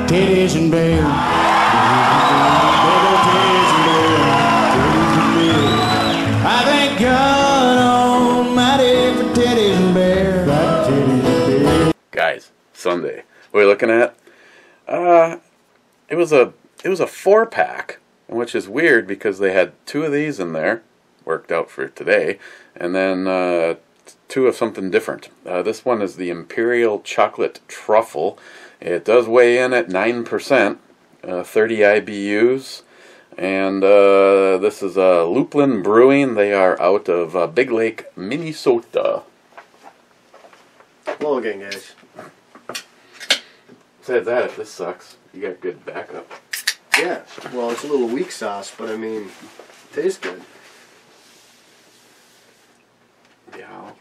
titties and beer. Baby, titties and beer. Titties and beer. I thank God Almighty for titties and beer. Got titties and beer. Guys, Sunday. What are we looking at? It was a 4-pack, which is weird because they had 2 of these in there, worked out for today, and then 2 of something different. This one is the Imperial Chocolate Truffle. It does weigh in at 9%, 30 IBUs, and this is Lupulin Brewing. They are out of Big Lake, Minnesota. Hello again, guys. Besides that, if this sucks, you got good backup. Yeah, well, it's a little weak sauce, but I mean, tastes good. Yeah,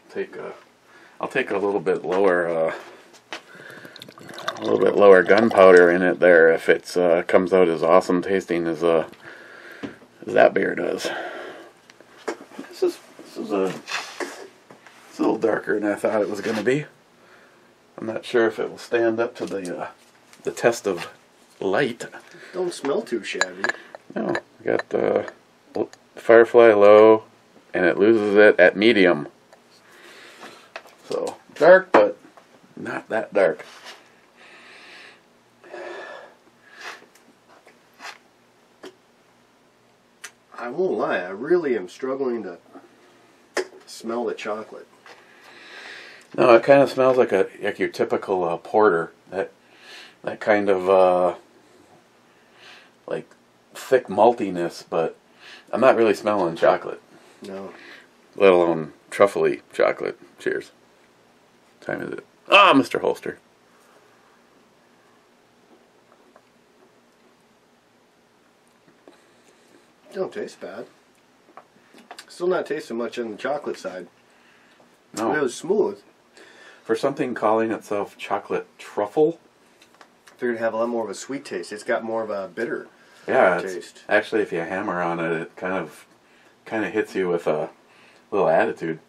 I'll take a little bit lower gunpowder in it there if it's comes out as awesome tasting as that beer does. This is a little darker than I thought it was going to be. I'm not sure if it will stand up to the test of light. Don't smell too shabby. No, we got the Firefly low, and it loses it at medium. So dark, but not that dark. I won't lie, I really am struggling to smell the chocolate. No, it kind of smells like your typical porter. That kind of like thick maltiness, but I'm not really smelling chocolate. No. Let alone truffly chocolate. Cheers. What time is it? Ah, Mr. Holster. Don't taste bad. Still not tasting much on the chocolate side. No. But it was smooth. For something calling itself chocolate truffle, Figured it'd have a lot more of a sweet taste. It's got more of a bitter taste. Actually, if you hammer on it, it kind of hits you with a little attitude.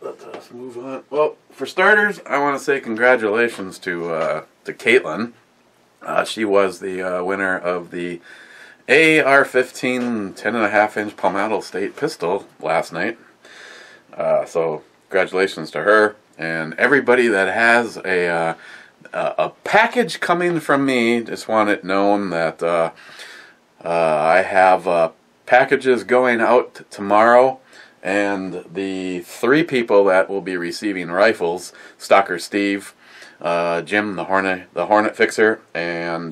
Let's move on. Well, for starters, I want to say congratulations to Caitlin. She was the winner of the AR-15 10.5-inch Palmetto State pistol last night. So congratulations to her and everybody that has a package coming from me. Just want it known that I have packages going out tomorrow, and the 3 people that will be receiving rifles: Stalker Steve, Jim the Hornet Fixer, and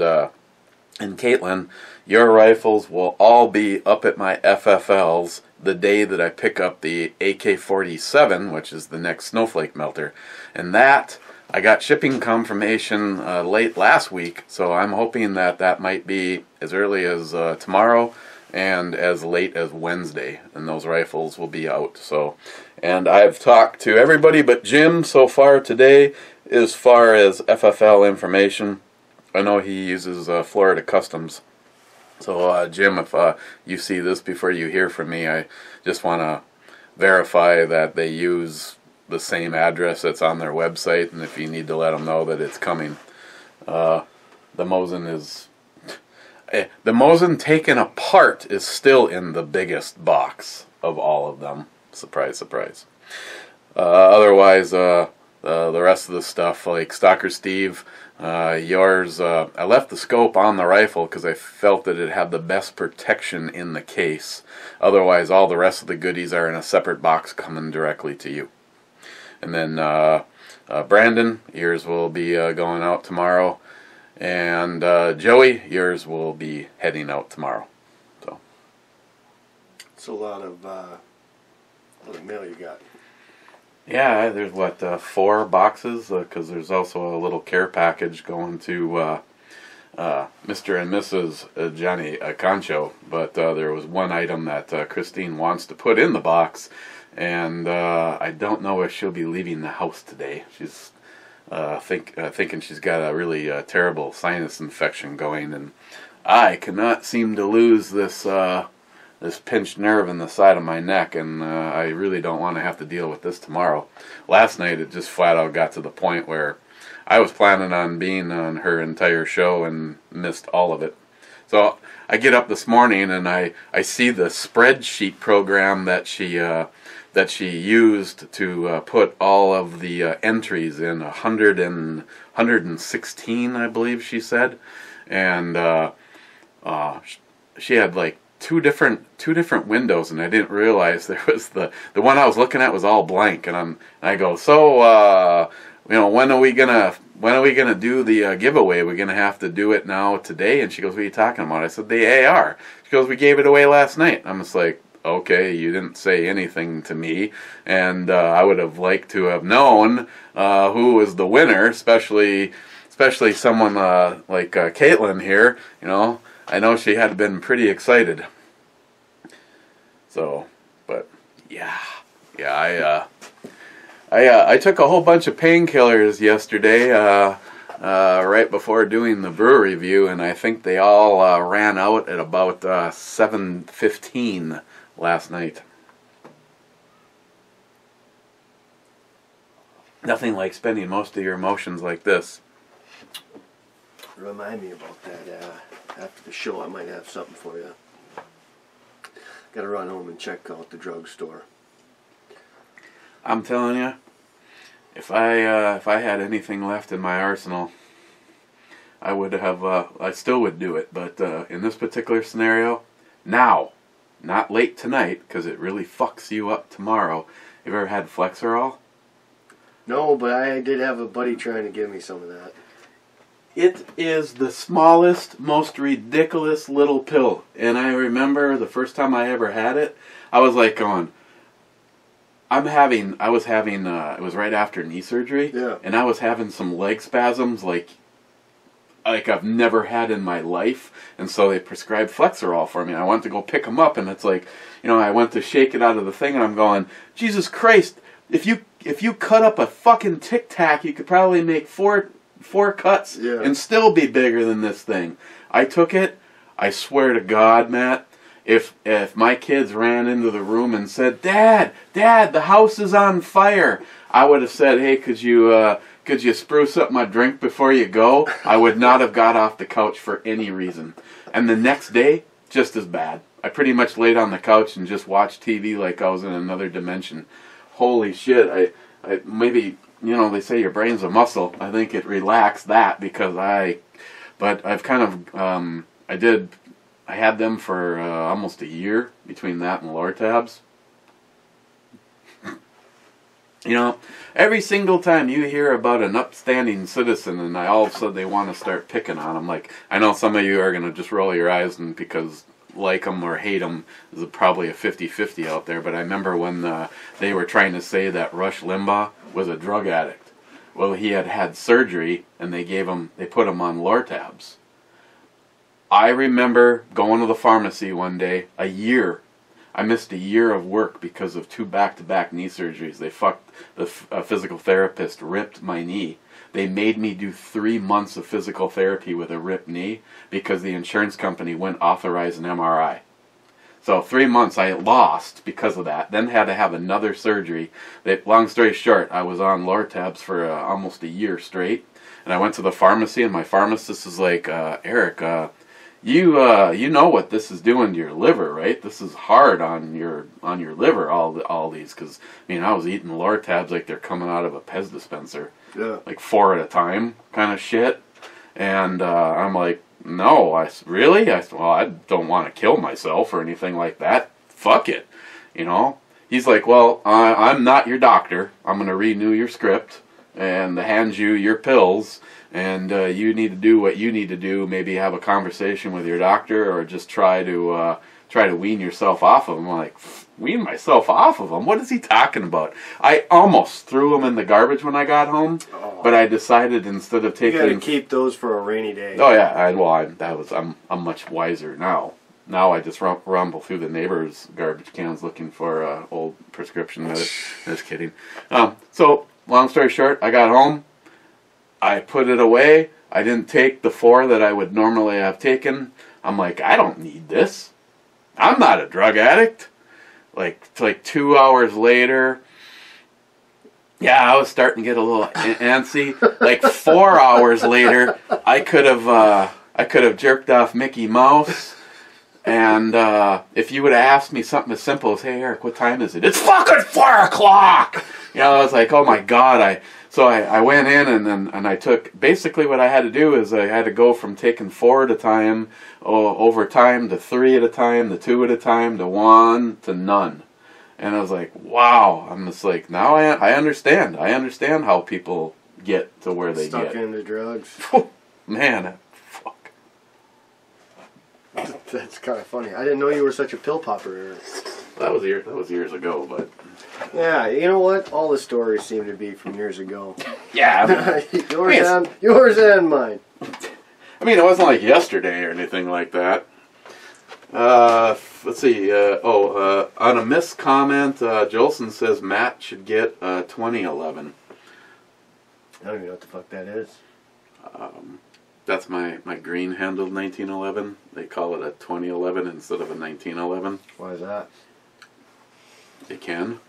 Caitlin. Your rifles will all be up at my FFLs the day that I pick up the AK-47, which is the next Snowflake Melter. And that, I got shipping confirmation late last week, so I'm hoping that might be as early as tomorrow and as late as Wednesday, and those rifles will be out. So, and I've talked to everybody but Jim so far today as far as FFL information. I know he uses Florida Customs. So, Jim, if you see this before you hear from me, I just want to verify that they use the same address that's on their website, and if you need to let them know that it's coming. The Mosin taken apart is still in the biggest box of all of them. Surprise, surprise. Otherwise, the rest of the stuff, like Stalker Steve, yours, I left the scope on the rifle because I felt that it had the best protection in the case. Otherwise, all the rest of the goodies are in a separate box coming directly to you. And then Brandon, yours will be going out tomorrow. And Joey, yours will be heading out tomorrow. So It's a lot of mail you got. yeah, there's what 4 boxes because there's also a little care package going to Mr. and Mrs. Johnny Concho. But there was one item that Christine wants to put in the box, and I don't know if she'll be leaving the house today. She's thinking she's got a really terrible sinus infection going, and I cannot seem to lose this pinched nerve in the side of my neck, and I really don't want to have to deal with this tomorrow. Last night it just flat out got to the point where I was planning on being on her entire show and missed all of it. So I get up this morning and I see the spreadsheet program that she used to put all of the entries in 116, I believe she said, and she had like two different windows, and I didn't realize there was the one I was looking at was all blank, and I go, so when are we gonna do the giveaway? We're gonna have to do it now today? And she goes, what are you talking about? I said, the AR. She goes, we gave it away last night. I'm just like, okay, you didn't say anything to me, and I would have liked to have known who was the winner, especially someone like Caitlin here. I know she had been pretty excited. So, but yeah, I took a whole bunch of painkillers yesterday, right before doing the brew review, and I think they all ran out at about 7:15 last night. Nothing like spending most of your emotions like this. Remind me about that. After the show, I might have something for you. Gotta run home and check out the drugstore. I'm telling you, if I had anything left in my arsenal, I would have. I still would do it, but in this particular scenario, now, not late tonight, because it really fucks you up tomorrow. Have you ever had Flexerol? No, but I did have a buddy trying to give me some of that. It is the smallest, most ridiculous little pill. And I remember the first time I ever had it, I was like going, it was right after knee surgery. Yeah. And I was having some leg spasms like I've never had in my life. And so they prescribed Flexerol for me. I went to go pick them up, and it's like, I went to shake it out of the thing, and I'm going, Jesus Christ, if you cut up a fucking Tic Tac, you could probably make four cuts and still be bigger than this thing. I took it. I swear to God, Matt, if my kids ran into the room and said, Dad, the house is on fire, I would have said, hey, could you spruce up my drink before you go? I would not have got off the couch for any reason. And the next day, just as bad. I pretty much laid on the couch and just watched TV like I was in another dimension. Holy shit, I maybe... they say your brain's a muscle. I think it relaxed that because but I've kind of, I had them for almost a year between that and Lortabs. Every single time you hear about an upstanding citizen and all of a sudden they want to start picking on them, like, I know some of you are going to just roll your eyes and because like them or hate them is probably a 50-50 out there, but I remember when they were trying to say that Rush Limbaugh was a drug addict. Well, he had surgery, and they put him on Lortabs. I remember going to the pharmacy one day, I missed a year of work because of 2 back-to-back knee surgeries. The physical therapist ripped my knee. They made me do 3 months of physical therapy with a ripped knee because the insurance company wouldn't authorize an MRI. So 3 months I lost because of that. Then had to have another surgery. Long story short, I was on Lortabs for almost a year straight. And I went to the pharmacy, and my pharmacist is like, Eric, you know what this is doing to your liver, right? This is hard on your liver, all these. Because, I was eating Lortabs like they're coming out of a Pez dispenser. Yeah. Like 4 at a time kind of shit. And I'm like, no, really? Well, I don't want to kill myself or anything like that. Fuck it. He's like, well, I'm not your doctor. I'm going to renew your script and hand you your pills, and you need to do what you need to do. Maybe have a conversation with your doctor, or just try to wean yourself off of them. I'm like, wean myself off of them? What is he talking about? I almost threw them in the garbage when I got home, but I decided instead of taking... You got to keep those for a rainy day. Oh yeah, I'm much wiser now. Now I just rumble through the neighbors' garbage cans looking for old prescription medicine. Just kidding. So long story short, I got home. I put it away. I didn't take the 4 that I would normally have taken. I'm like, I don't need this. I'm not a drug addict. Like 2 hours later, yeah, I was starting to get a little antsy. Like 4 hours later, I could have jerked off Mickey Mouse. And if you would have asked me something as simple as, "Hey Eric, what time is it?" "It's fucking 4 o'clock." You know, I was like, "Oh my god!" So I went in and I took, basically what I had to do is I had to go from taking 4 at a time, over time, to 3 at a time, to 2 at a time, to 1, to none. And I was like, wow. I'm just like, now I understand. I understand how people get to where they Stuck get. into drugs. Man, fuck. That's kind of funny. I didn't know you were such a pill popper. That was years ago, but yeah, you know what? All the stories seem to be from years ago. yeah. Yours and mine. I mean, it wasn't like yesterday or anything like that. Let's see. On a missed comment, Jolson says Matt should get 2011. I don't even know what the fuck that is. That's my green handled 1911. They call it a 2011 instead of a 1911. Why is that? They can.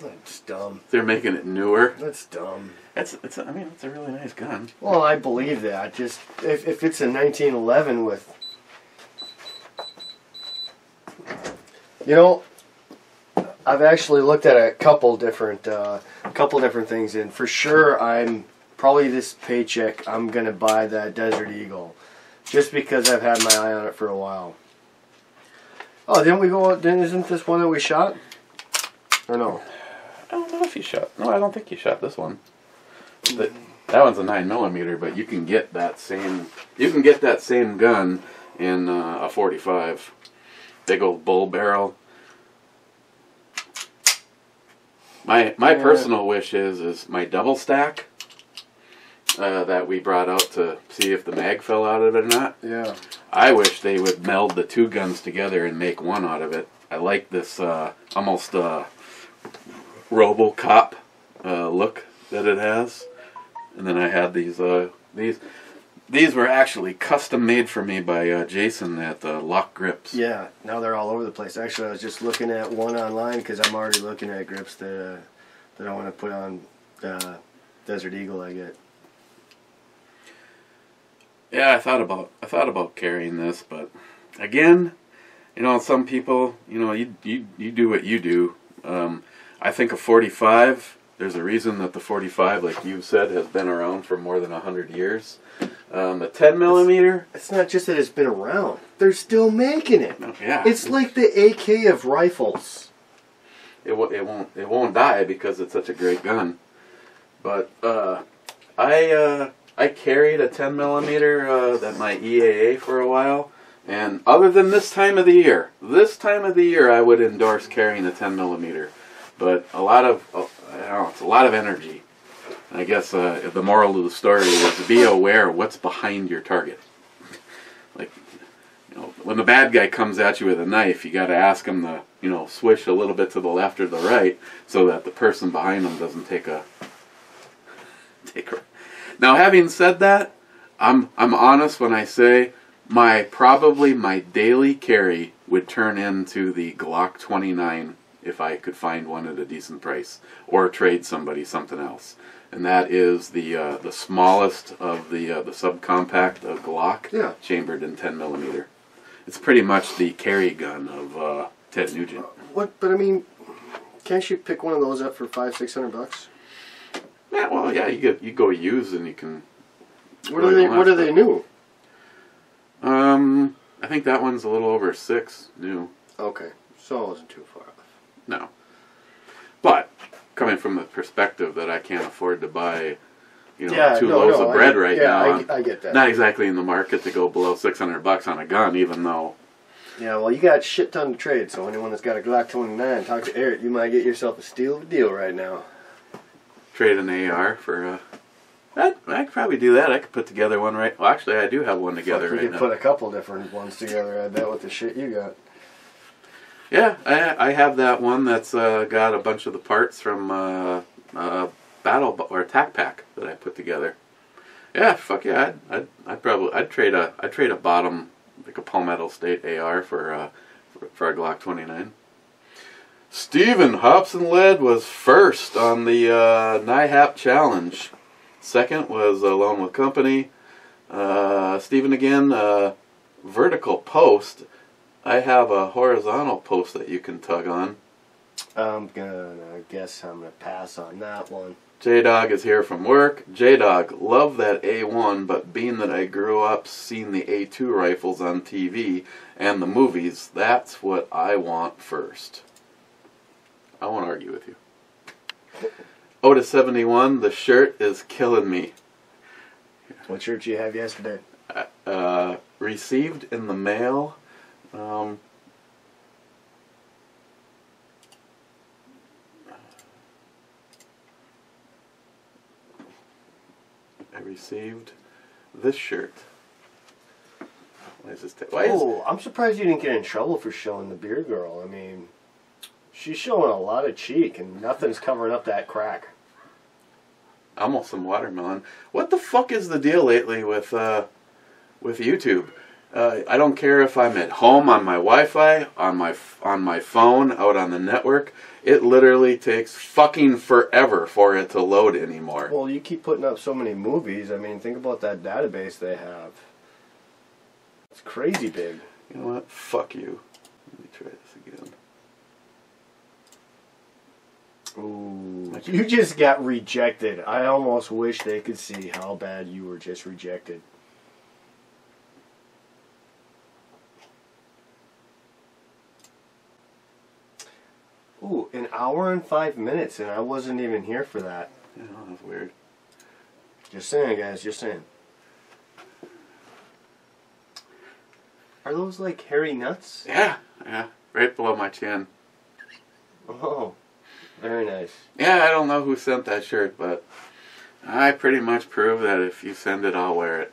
That's dumb. They're making it newer. That's dumb. It's a really nice gun. Well, I believe that. Just if it's a 1911 with, you know, I've actually looked at a couple different things, and for sure, I'm probably this paycheck I'm gonna buy that Desert Eagle, just because I've had my eye on it for a while. Oh, didn't we go? Isn't this one that we shot? Or no? I don't know if you shot. No, I don't think you shot this one. That one's a 9mm, but you can get that same. You can get that same gun in a 45. Big old bull barrel. My personal wish is my double stack that we brought out to see if the mag fell out of it or not. Yeah. I wish they would meld the two guns together and make one out of it. I like this almost RoboCop look that it has. And then I had these were actually custom made for me by Jason at Lock Grips. Yeah, now they're all over the place. Actually, I was just looking at one online because I'm already looking at grips that I want to put on Desert Eagle I get. Yeah, I thought about carrying this, but again, you know, some people, you know, you do what you do. I think a 45. There's a reason that the 45, like you said, has been around for more than 100 years. The 10mm. It's not just that it's been around; they're still making it. Oh, yeah. It's like the AK of rifles. It won't die because it's such a great gun. But I carried a 10mm at my EAA for a while, and other than this time of the year, I would endorse carrying a 10mm. But it's a lot of energy. I guess the moral of the story is be aware of what's behind your target. Like, you know, when the bad guy comes at you with a knife, you got to ask him to, you know, swish a little bit to the left or the right so that the person behind him doesn't take a. Now, having said that, I'm honest when I say probably my daily carry would turn into the Glock 29 if I could find one at a decent price or trade somebody something else. And that is the smallest of the subcompact Glock, yeah, chambered in 10mm. It's pretty much the carry gun of Ted Nugent. What? But I mean, can't you pick one of those up for $500-600? Yeah, well, yeah, you go used and you can. What are they new? I think that one's a little over 6 new. Okay, so I wasn't too far off. No, but coming from the perspective that I can't afford to buy, you know, two loaves of bread now. I get that. Not exactly in the market to go below $600 on a gun, even though. Yeah, well, you got a shit ton to trade, so anyone that's got a Glock 29, talk to Eric. You might get yourself a steal of a deal right now. Trade an AR for. I could probably do that. I could put together one right. Well, actually, I do have one together right now. You could put a couple different ones together. I bet with the shit you got. Yeah, I have that one that's got a bunch of the parts from Battle or Attack Pack that I put together. Yeah, fuck yeah, I'd trade a bottom, like a Palmetto State AR for for our Glock 29. Steven Hobson-Led was first on the NIHAP challenge. Second was Alone with Company. Steven again, vertical post. I have a horizontal post that you can tug on. I guess I'm gonna pass on that one. J-Dog is here from work. J-Dog, love that A1, but being that I grew up seeing the A2 rifles on TV and the movies, that's what I want first. I won't argue with you. Otis71, the shirt is killing me. What shirt did you have yesterday? Received in the mail. I received this shirt. Why is this? I'm surprised you didn't get in trouble for showing the beer girl. I mean, she's showing a lot of cheek, and nothing's covering up that crack. Almost some watermelon. What the fuck is the deal lately with YouTube? I don't care if I'm at home on my Wi-Fi, on my phone, out on the network. It literally takes fucking forever for it to load anymore. Well, you keep putting up so many movies. I mean, think about that database they have. It's crazy big. You know what? Fuck you. Let me try this again. Ooh, you just got rejected. I almost wish they could see how bad you were just rejected. Ooh, an hour and 5 minutes, and I wasn't even here for that. Yeah, that's weird. Just saying, guys, just saying. Are those like hairy nuts? Yeah, right below my chin. Oh, very nice. Yeah, I don't know who sent that shirt, but I pretty much prove that if you send it, I'll wear it.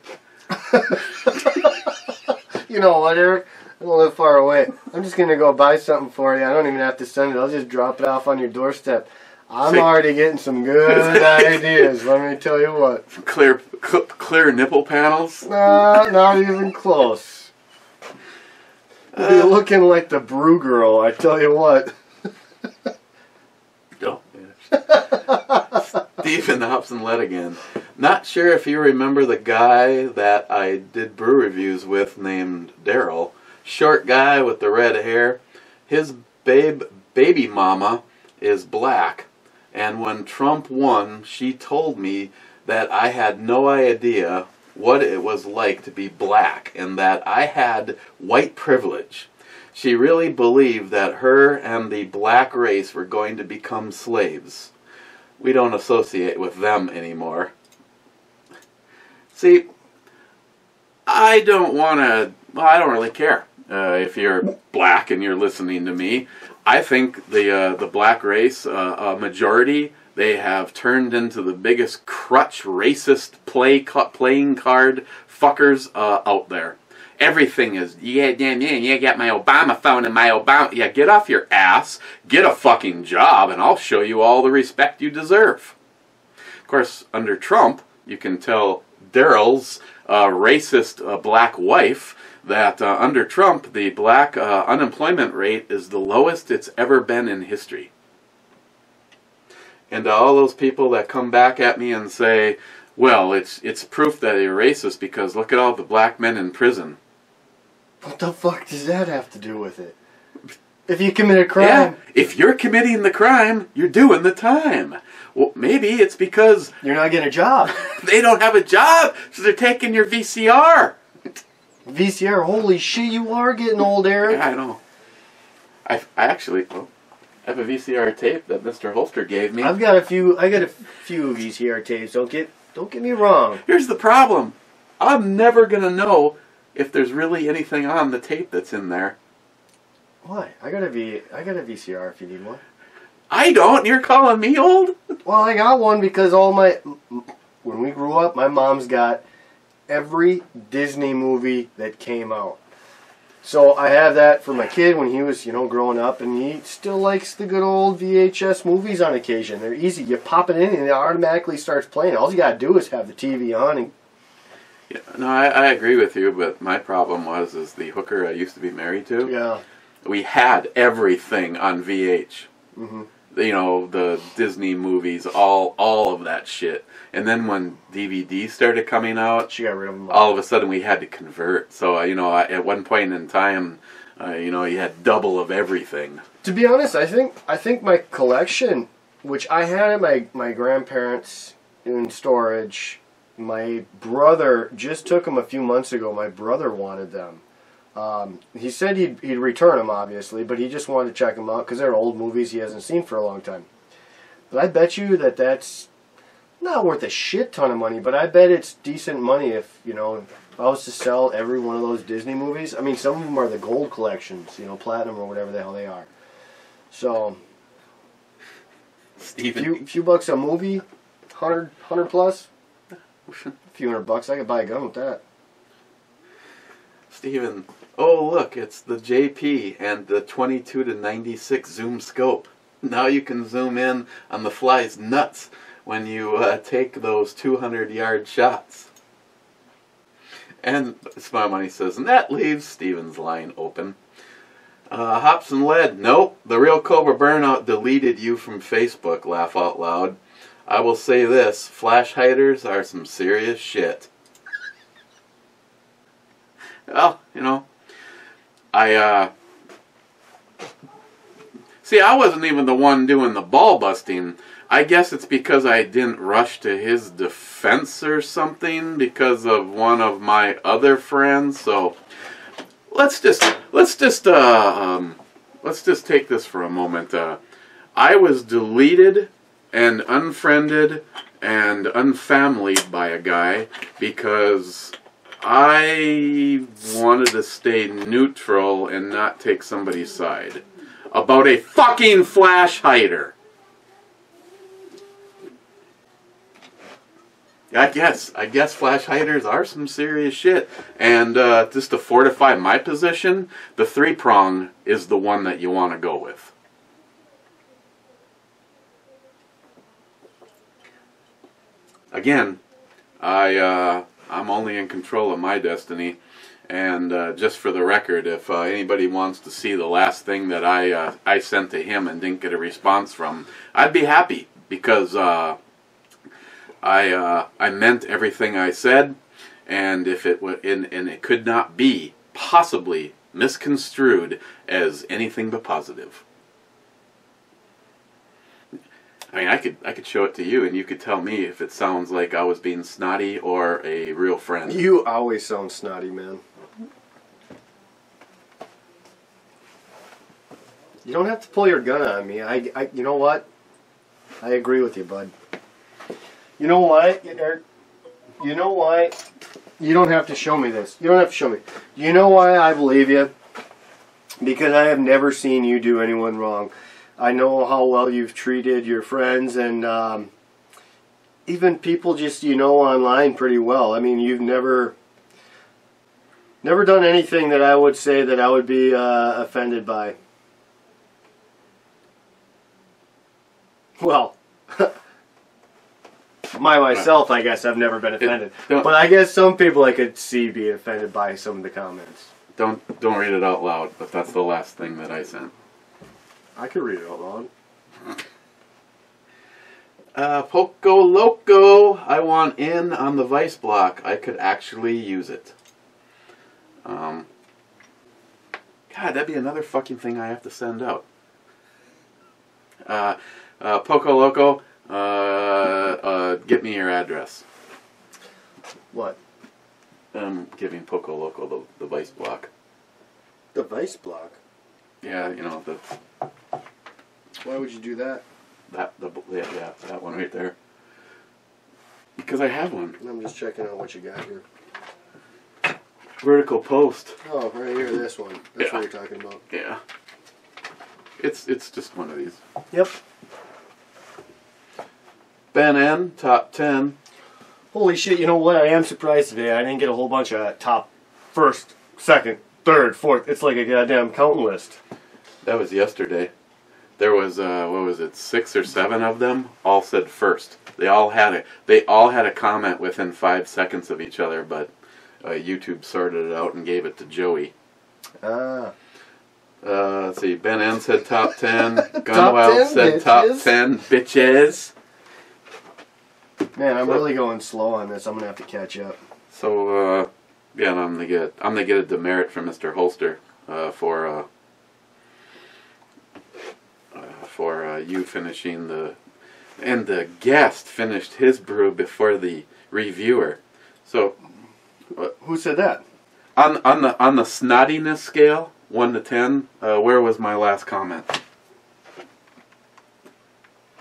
You know what, Eric? I don't live far away. I'm just going to go buy something for you. I don't even have to send it. I'll just drop it off on your doorstep. I'm already getting some good ideas, let me tell you what. Clear nipple panels? Nah, not even close. You'll be looking like the brew girl, I tell you what. Oh, yeah. Stephen Hobson-Led again. Not sure if you remember the guy that I did brew reviews with named Daryl. Short guy with the red hair. His baby mama is black, and when Trump won, she told me that I had no idea what it was like to be black and that I had white privilege. She really believed that her and the black race were going to become slaves. We don't associate with them anymore. See, I don't really care. If you're black and you're listening to me, I think the black race, majority, they have turned into the biggest crutch racist playing card fuckers out there. Everything is, yeah, got my Obama phone and my Obama. Yeah, get off your ass, get a fucking job, and I'll show you all the respect you deserve. Of course, under Trump, you can tell Daryl's racist black wife that under Trump, the black unemployment rate is the lowest it's ever been in history. And all those people that come back at me and say, well, it's proof that you're racist because look at all the black men in prison. What the fuck does that have to do with it? If you commit a crime... Yeah, if you're committing the crime, you're doing the time. Well, maybe it's because... You're not getting a job. They don't have a job, so they're taking your VCR. VCR, holy shit, you are getting old, Eric. Yeah, I know. I actually have a VCR tape that Mr. Holster gave me. I got a few VCR tapes. Don't get me wrong. Here's the problem. I'm never gonna know if there's really anything on the tape that's in there. Why? I got a VCR if you need one. I don't. You're calling me old? Well, I got one because when we grew up, my mom's got every Disney movie that came out. So I have that for my kid when he was, growing up, and he still likes the good old VHS movies on occasion. They're easy. You pop it in and it automatically starts playing. All you gotta do is have the TV on. And yeah, no, I agree with you, but my problem is the hooker I used to be married to. Yeah. we had everything on VH. Mm-hmm. You know, the Disney movies, all of that shit. And then when DVD started coming out, She got rid of them all of a sudden we had to convert. So, you know, at one point in time, you know, you had double of everything. To be honest, I think my collection, which I had at my grandparents' in storage, my brother just took them a few months ago. My brother wanted them. He said he'd return them, obviously, but he just wanted to check them out because they're old movies he hasn't seen for a long time. But I bet you that's not worth a shit ton of money, but I bet it's decent money if, you know, if I was to sell every one of those Disney movies. I mean, some of them are the gold collections, you know, platinum or whatever the hell they are. So, Steven. few bucks a movie, 100 plus, a few $100, I could buy a gun with that. Steven, oh look, it's the JP and the 22 to 96 zoom scope. Now you can zoom in on the fly's nuts when you take those 200-yard shots. And Smile Money says, and that leaves Steven's line open. Hops and Lead, nope, the real Cobra Burnout deleted you from Facebook, laugh out loud. I will say this, flash hiders are some serious shit. Well, you know, I wasn't even the one doing the ball busting. I guess it's because I didn't rush to his defense or something because of one of my other friends. So let's just take this for a moment. I was deleted and unfriended and unfamilied by a guy because I wanted to stay neutral and not take somebody's side about a fucking flash hider. I guess flash hiders are some serious shit. And just to fortify my position, the 3-prong is the one that you want to go with. Again, I'm only in control of my destiny, and just for the record, if anybody wants to see the last thing that I sent to him and didn't get a response from, I'd be happy because I meant everything I said, and if it it could not be possibly misconstrued as anything but positive. I mean, I could show it to you, and you could tell me if it sounds like I was being snotty or a real friend. You always sound snotty, man. You don't have to pull your gun on me. You know what? I agree with you, bud. You know why? You know why? You don't have to show me this. You don't have to show me. You know why I believe you? Because I have never seen you do anyone wrong. I know how well you've treated your friends and even people just you know online pretty well. I mean, you've never done anything that I would say that I would be offended by. Well, myself, I guess I've never been offended. But I guess some people I could see being offended by some of the comments. Don't read it out loud, but that's the last thing that I sent. I could read it out loud. Poco Loco, I want in on the Vice block. I could actually use it. God, that'd be another fucking thing I have to send out. Poco Loco, get me your address. What? I'm giving Poco Loco the Vice block. The Vice block? Yeah, you know, Why would you do that? that one right there. Because I have one. I'm just checking out what you got here. Vertical post. Oh, right here, this one. That's Yeah. what you're talking about. Yeah. It's just one of these. Yep. Ben N, top 10. Holy shit, you know what? I am surprised today. I didn't get a whole bunch of top first, second, third, fourth. It's like a goddamn counting list. That was yesterday. There was, what was it, 6 or 7 of them, all said first. They all had a comment within 5 seconds of each other, but YouTube sorted it out and gave it to Joey. Ah. Let's see. Ben N said top 10. Top Gunwild 10, said top bitches. 10. Bitches. Man, I'm really going slow on this. I'm gonna have to catch up. So, yeah, and I'm gonna get a demerit from Mr. Holster for you finishing and the guest finished his brew before the reviewer. So, Who said that? on the snottiness scale, 1 to 10, where was my last comment?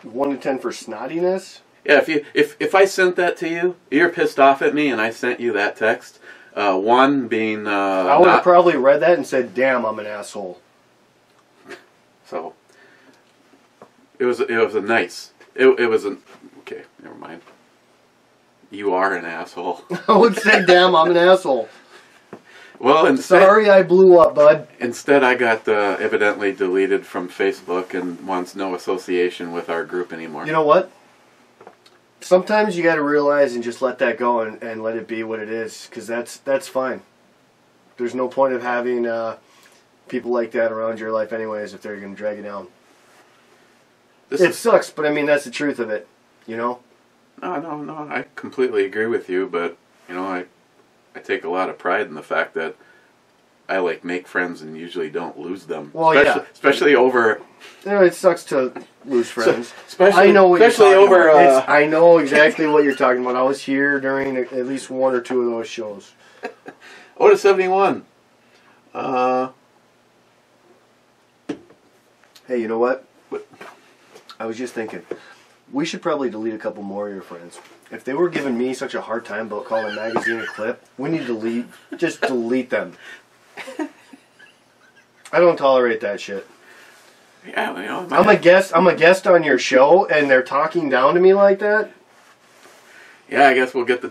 1 to 10 for snottiness? Yeah, if I sent that to you, you're pissed off at me, and I sent you that text. 1 being I would have probably read that and said, "Damn, I'm an asshole." So it was a nice. It was an okay. Never mind. You are an asshole. I would say, "Damn, I'm an asshole." Well, instead, Sorry, I blew up, bud. Instead, I got evidently deleted from Facebook and wants no association with our group anymore. You know what? Sometimes you got to realize and just let that go and let it be what it is, because that's fine. There's no point of having people like that around your life anyways if they're going to drag you down. It sucks, but I mean, that's the truth of it, you know? No, I completely agree with you, but, you know, I take a lot of pride in the fact that I, like, make friends and usually don't lose them. Well, especially over... You know, it sucks to lose friends. Especially, I know what especially you're talking over... about. I know exactly what you're talking about. I was here during at least 1 or 2 of those shows. Oh, to 71. Hey, you know what? I was just thinking, we should probably delete a couple more of your friends. If they were giving me such a hard time about calling a magazine a clip, we need to just delete them. I don't tolerate that shit. Yeah, you know, I'm a guest on your show, and they're talking down to me like that. Yeah, I guess we'll get the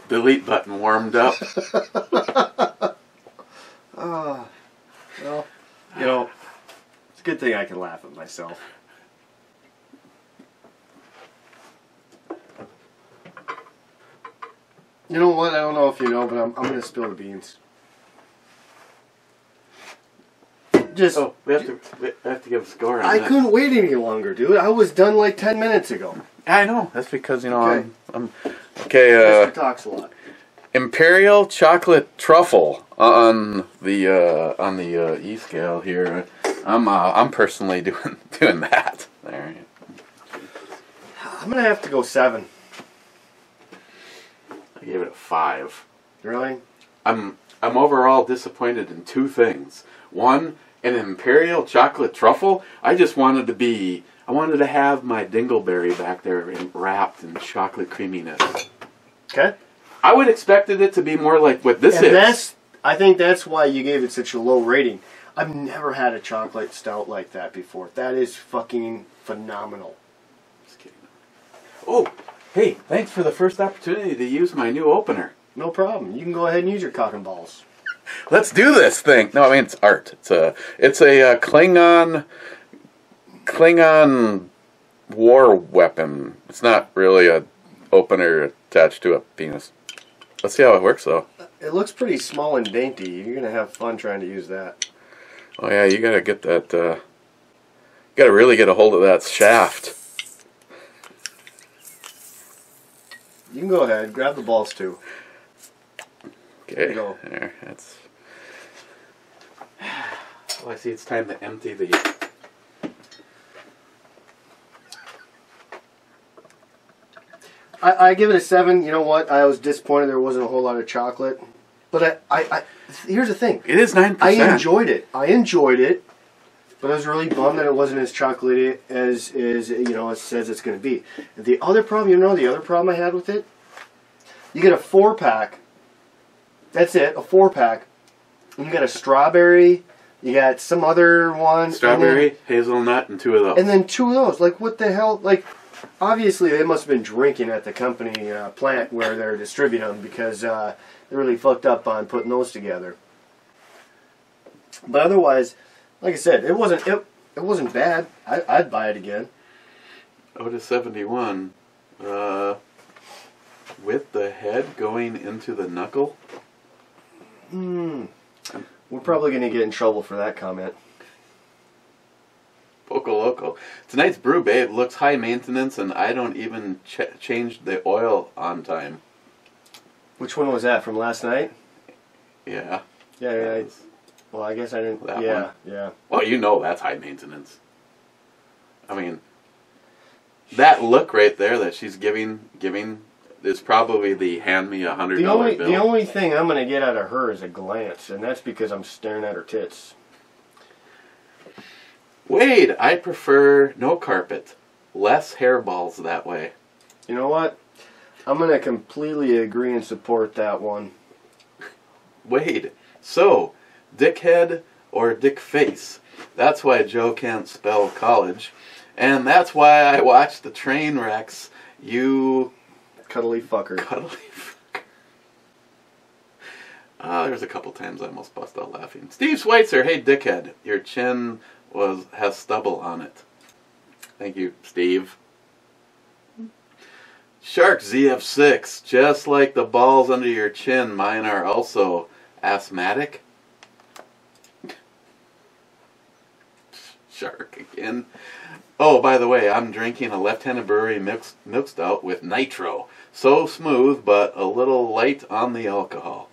delete button warmed up. Well, you know, it's a good thing I can laugh at myself. You know what? I don't know if you know, but I'm going to spill the beans. Just. Oh, we have to give a score on I that. couldn't wait any longer, dude. I was done like 10 minutes ago. I know. That's because, you know, Okay. I'm okay. Mr. talks a lot. Imperial chocolate truffle on the E scale here. I'm personally doing that. There. I'm gonna have to go 7. I gave it a 5. Really? I'm overall disappointed in 2 things. One, an imperial chocolate truffle. I wanted to have my dingleberry back there wrapped in chocolate creaminess. Okay. I would expected it to be more like what this is. I think that's why you gave it such a low rating. I've never had a chocolate stout like that before. That is fucking phenomenal. Just kidding. Oh, hey, thanks for the first opportunity to use my new opener. No problem. You can go ahead and use your cock and balls. Let's do this thing. No, I mean, it's art. It's a Klingon war weapon. It's not really a opener attached to a penis. Let's see how it works, though. It looks pretty small and dainty. You're gonna have fun trying to use that. Oh yeah, you gotta get that. You gotta really get a hold of that shaft. You can go ahead. Grab the balls too. Okay. There you go. There. That's. Well, I see. It's time to empty the. I give it a 7. You know what? I was disappointed there wasn't a whole lot of chocolate. But I here's the thing. It is 9%. I enjoyed it. But I was really bummed that it wasn't as chocolatey as it says it's going to be. The other problem, I had with it? You get a 4-pack. That's it, a 4-pack. And you got a strawberry. You got some other one. Strawberry, hazelnut, and 2 of those. And then 2 of those. Like, what the hell? Like, obviously they must have been drinking at the company plant where they're distributing them, because they really fucked up on putting those together. But otherwise, like I said, it wasn't bad. I'd buy it again. Oh, to 71. With the head going into the knuckle. We're probably going to get in trouble for that comment. Loco. Tonight's brew, babe, looks high maintenance, and I don't even change the oil on time. Which one was that, from last night? Yeah. Yeah. Well, I guess I didn't. That yeah, one. yeah. Well, you know that's high maintenance. I mean, that look right there that she's giving is probably the hand me $100 bill. The only thing I'm going to get out of her is a glance, and that's because I'm staring at her tits. Wade, I prefer no carpet. Less hairballs that way. You know what? I'm going to completely agree and support that one. Wade, so, dickhead or dick face? That's why Joe can't spell college. And that's why I watch the train wrecks, you... Cuddly fucker. Cuddly fucker. There's a couple times I almost bust out laughing. Steve Schweitzer, hey dickhead, your chin has stubble on it. Thank you, Steve. Shark ZF6, just like the balls under your chin, mine are also asthmatic. Shark again. Oh, by the way, I'm drinking a left-handed brewery mixed stout with nitro. So smooth, but a little light on the alcohol.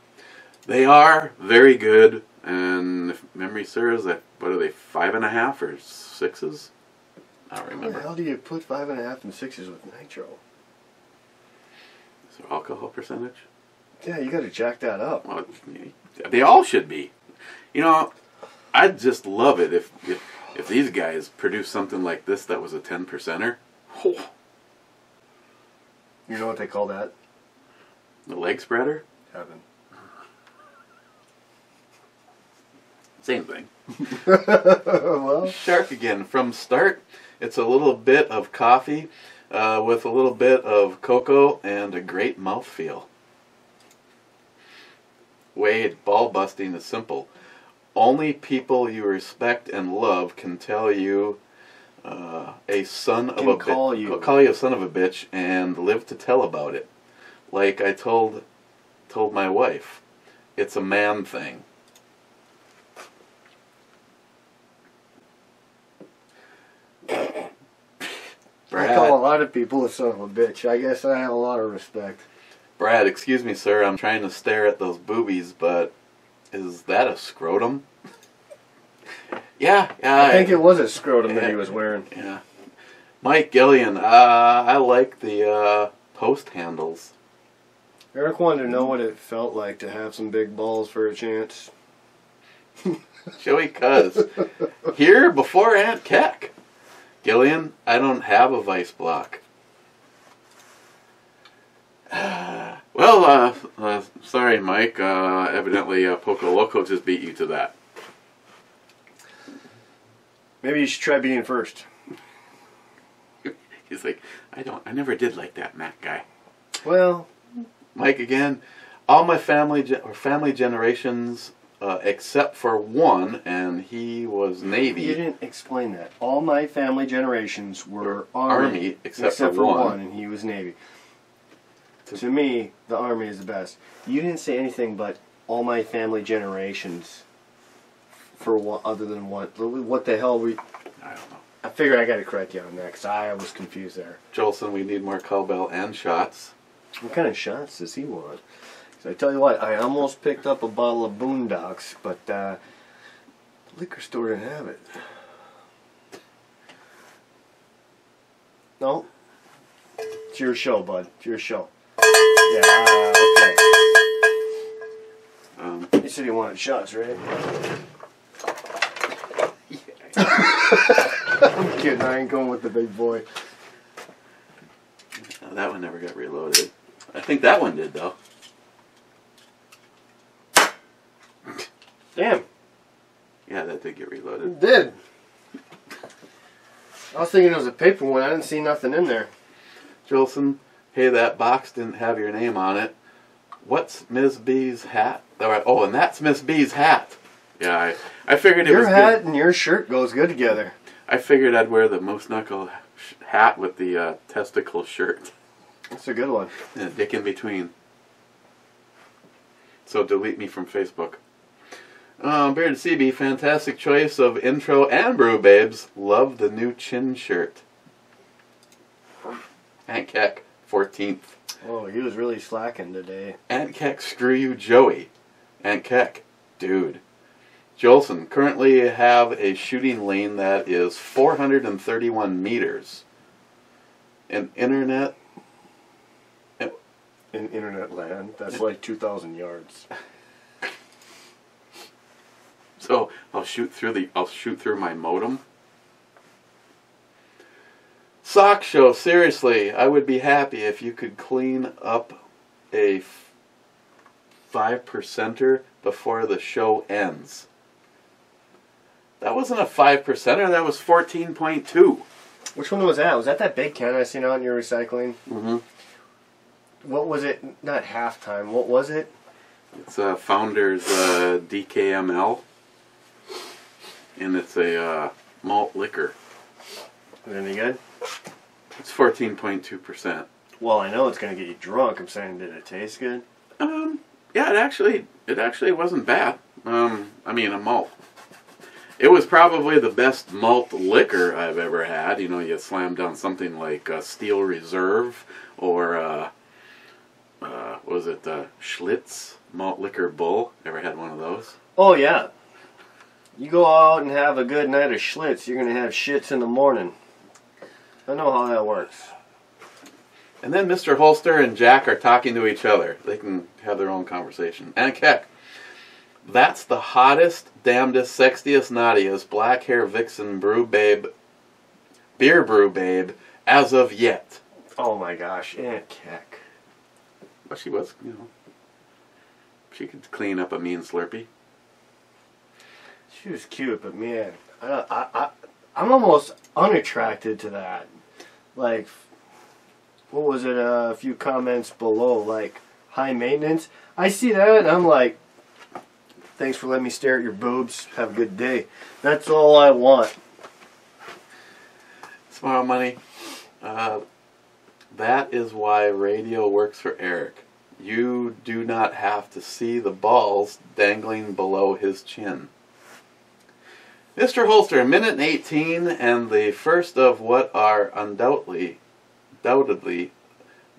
They are very good, and if memory serves, what are they, 5.5 or 6s? I don't remember. How the hell do you put 5.5 and 6s with nitro? Is there alcohol percentage? Yeah, you got to jack that up. Well, they all should be. You know, I'd just love it if these guys produced something like this that was a 10%er. Oh. You know what they call that? The leg spreader? Heaven. Same thing. Well, Shark again. From start, it's a little bit of coffee with a little bit of cocoa and a great mouthfeel. Wade, ball busting is simple. Only people you respect and love can tell you a son of a bitch. Call you a son of a bitch and live to tell about it. Like I told my wife, it's a man thing. Brad, I call a lot of people a son of a bitch. I guess I have a lot of respect. Brad, excuse me, sir. I'm trying to stare at those boobies, but is that a scrotum? Yeah. I think it was a scrotum that he was wearing. Yeah. Mike Gillian, I like the post handles. Eric wanted to know what it felt like to have some big balls for a chance. Joey Cuz. Here before Aunt Keck. Gillian, I don't have a vice block. Well, sorry, Mike. Evidently, Poco Loco just beat you to that. Maybe you should try being first. He's like, I never did like that Mac guy. Well, Mike again. All my family generations, except for one, and he was Navy. You didn't explain that. All my family generations were Army except for one, and he was Navy. To me, the Army is the best. You didn't say anything but all my family generations for one, other than one. What the hell I don't know. I figured I got to correct you on that because I was confused there. Jolson, we need more cowbell and shots. What kind of shots does he want? So I tell you what, I almost picked up a bottle of Boondocks, but the liquor store didn't have it. No? It's your show, bud. It's your show. Yeah, okay. You said you wanted shots, right? I'm kidding, I ain't going with the big boy. No, that one never got reloaded. I think that one did, though. Damn. Yeah, that did get reloaded. It did. I was thinking it was a paper one. I didn't see nothing in there. Jolson, hey, that box didn't have your name on it. What's Ms. B's hat? Oh, and that's Miss B's hat. Yeah, I figured it was good. Your hat and your shirt goes good together. I figured I'd wear the Moose Knuckle hat with the testicle shirt. That's a good one. And a dick in between. So delete me from Facebook. Bearded CB, fantastic choice of intro and brew babes. Love the new chin shirt. Aunt Keck, 14th. Oh, he was really slacking today. Aunt Keck, screw you, Joey. Aunt Keck, dude. Jolson, currently have a shooting lane that is 431 meters. And internet... In internet land, that's like 2,000 yards. So I'll shoot through my modem. Sock show, seriously, I would be happy if you could clean up a 5%er before the show ends. That wasn't a 5%er, that was 14.2. Which one was that? Was that big can I seen out in your recycling? Mm-hmm. What was it? Not halftime. What was it? It's Founder's DKML. And it's a malt liquor. Is it any good? It's 14.2%. Well, I know it's going to get you drunk. I'm saying, did it taste good? Yeah, it actually wasn't bad. I mean, a malt. It was probably the best malt liquor I've ever had. You know, you slam down something like Steel Reserve or what was it, Schlitz Malt Liquor Bull. Ever had one of those? Oh, yeah. You go out and have a good night of Schlitz, you're going to have shits in the morning. I know how that works. And then Mr. Holster and Jack are talking to each other. They can have their own conversation. And Keck, that's the hottest, damnedest, sexiest, naughtiest, black hair vixen brew babe, beer brew babe, as of yet. Oh my gosh, Aunt Keck. Well, she was, you know, she could clean up a mean Slurpee. She was cute, but man, I'm almost unattracted to that. Like, what was it, a few comments below, like, high maintenance? I see that, and I'm like, thanks for letting me stare at your boobs. Have a good day. That's all I want. Smile money. That is why radio works for Eric. You do not have to see the balls dangling below his chin. Mr. Holster, minute 18, and the first of what are undoubtedly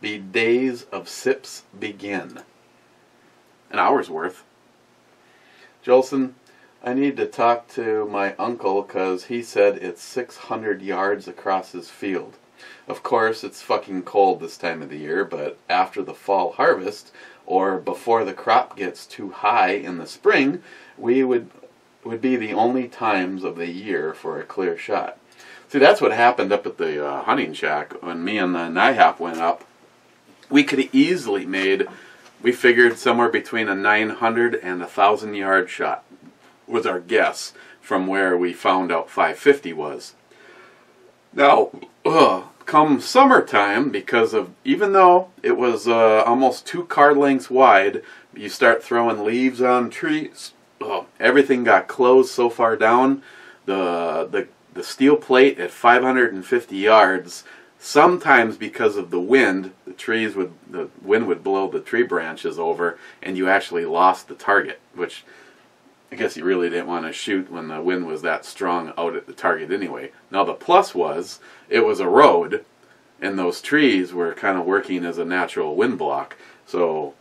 be days of sips begin. An hour's worth. Jolson, I need to talk to my uncle because he said it's 600 yards across his field. Of course, it's fucking cold this time of the year, but after the fall harvest, or before the crop gets too high in the spring, we would be the only times of the year for a clear shot. See, that's what happened up at the hunting shack when me and the NIHAP went up. We could have easily made, we figured somewhere between a 900 and 1,000 yard shot was our guess from where we found out 550 was. Now, come summertime, because of, even though it was almost 2 car lengths wide, you start throwing leaves on trees. Everything got closed so far down. The steel plate at 550 yards, sometimes because of the wind, the wind would blow the tree branches over, and you actually lost the target, which I guess you really didn't want to shoot when the wind was that strong out at the target anyway. Now the plus was, it was a road, and those trees were kind of working as a natural wind block, so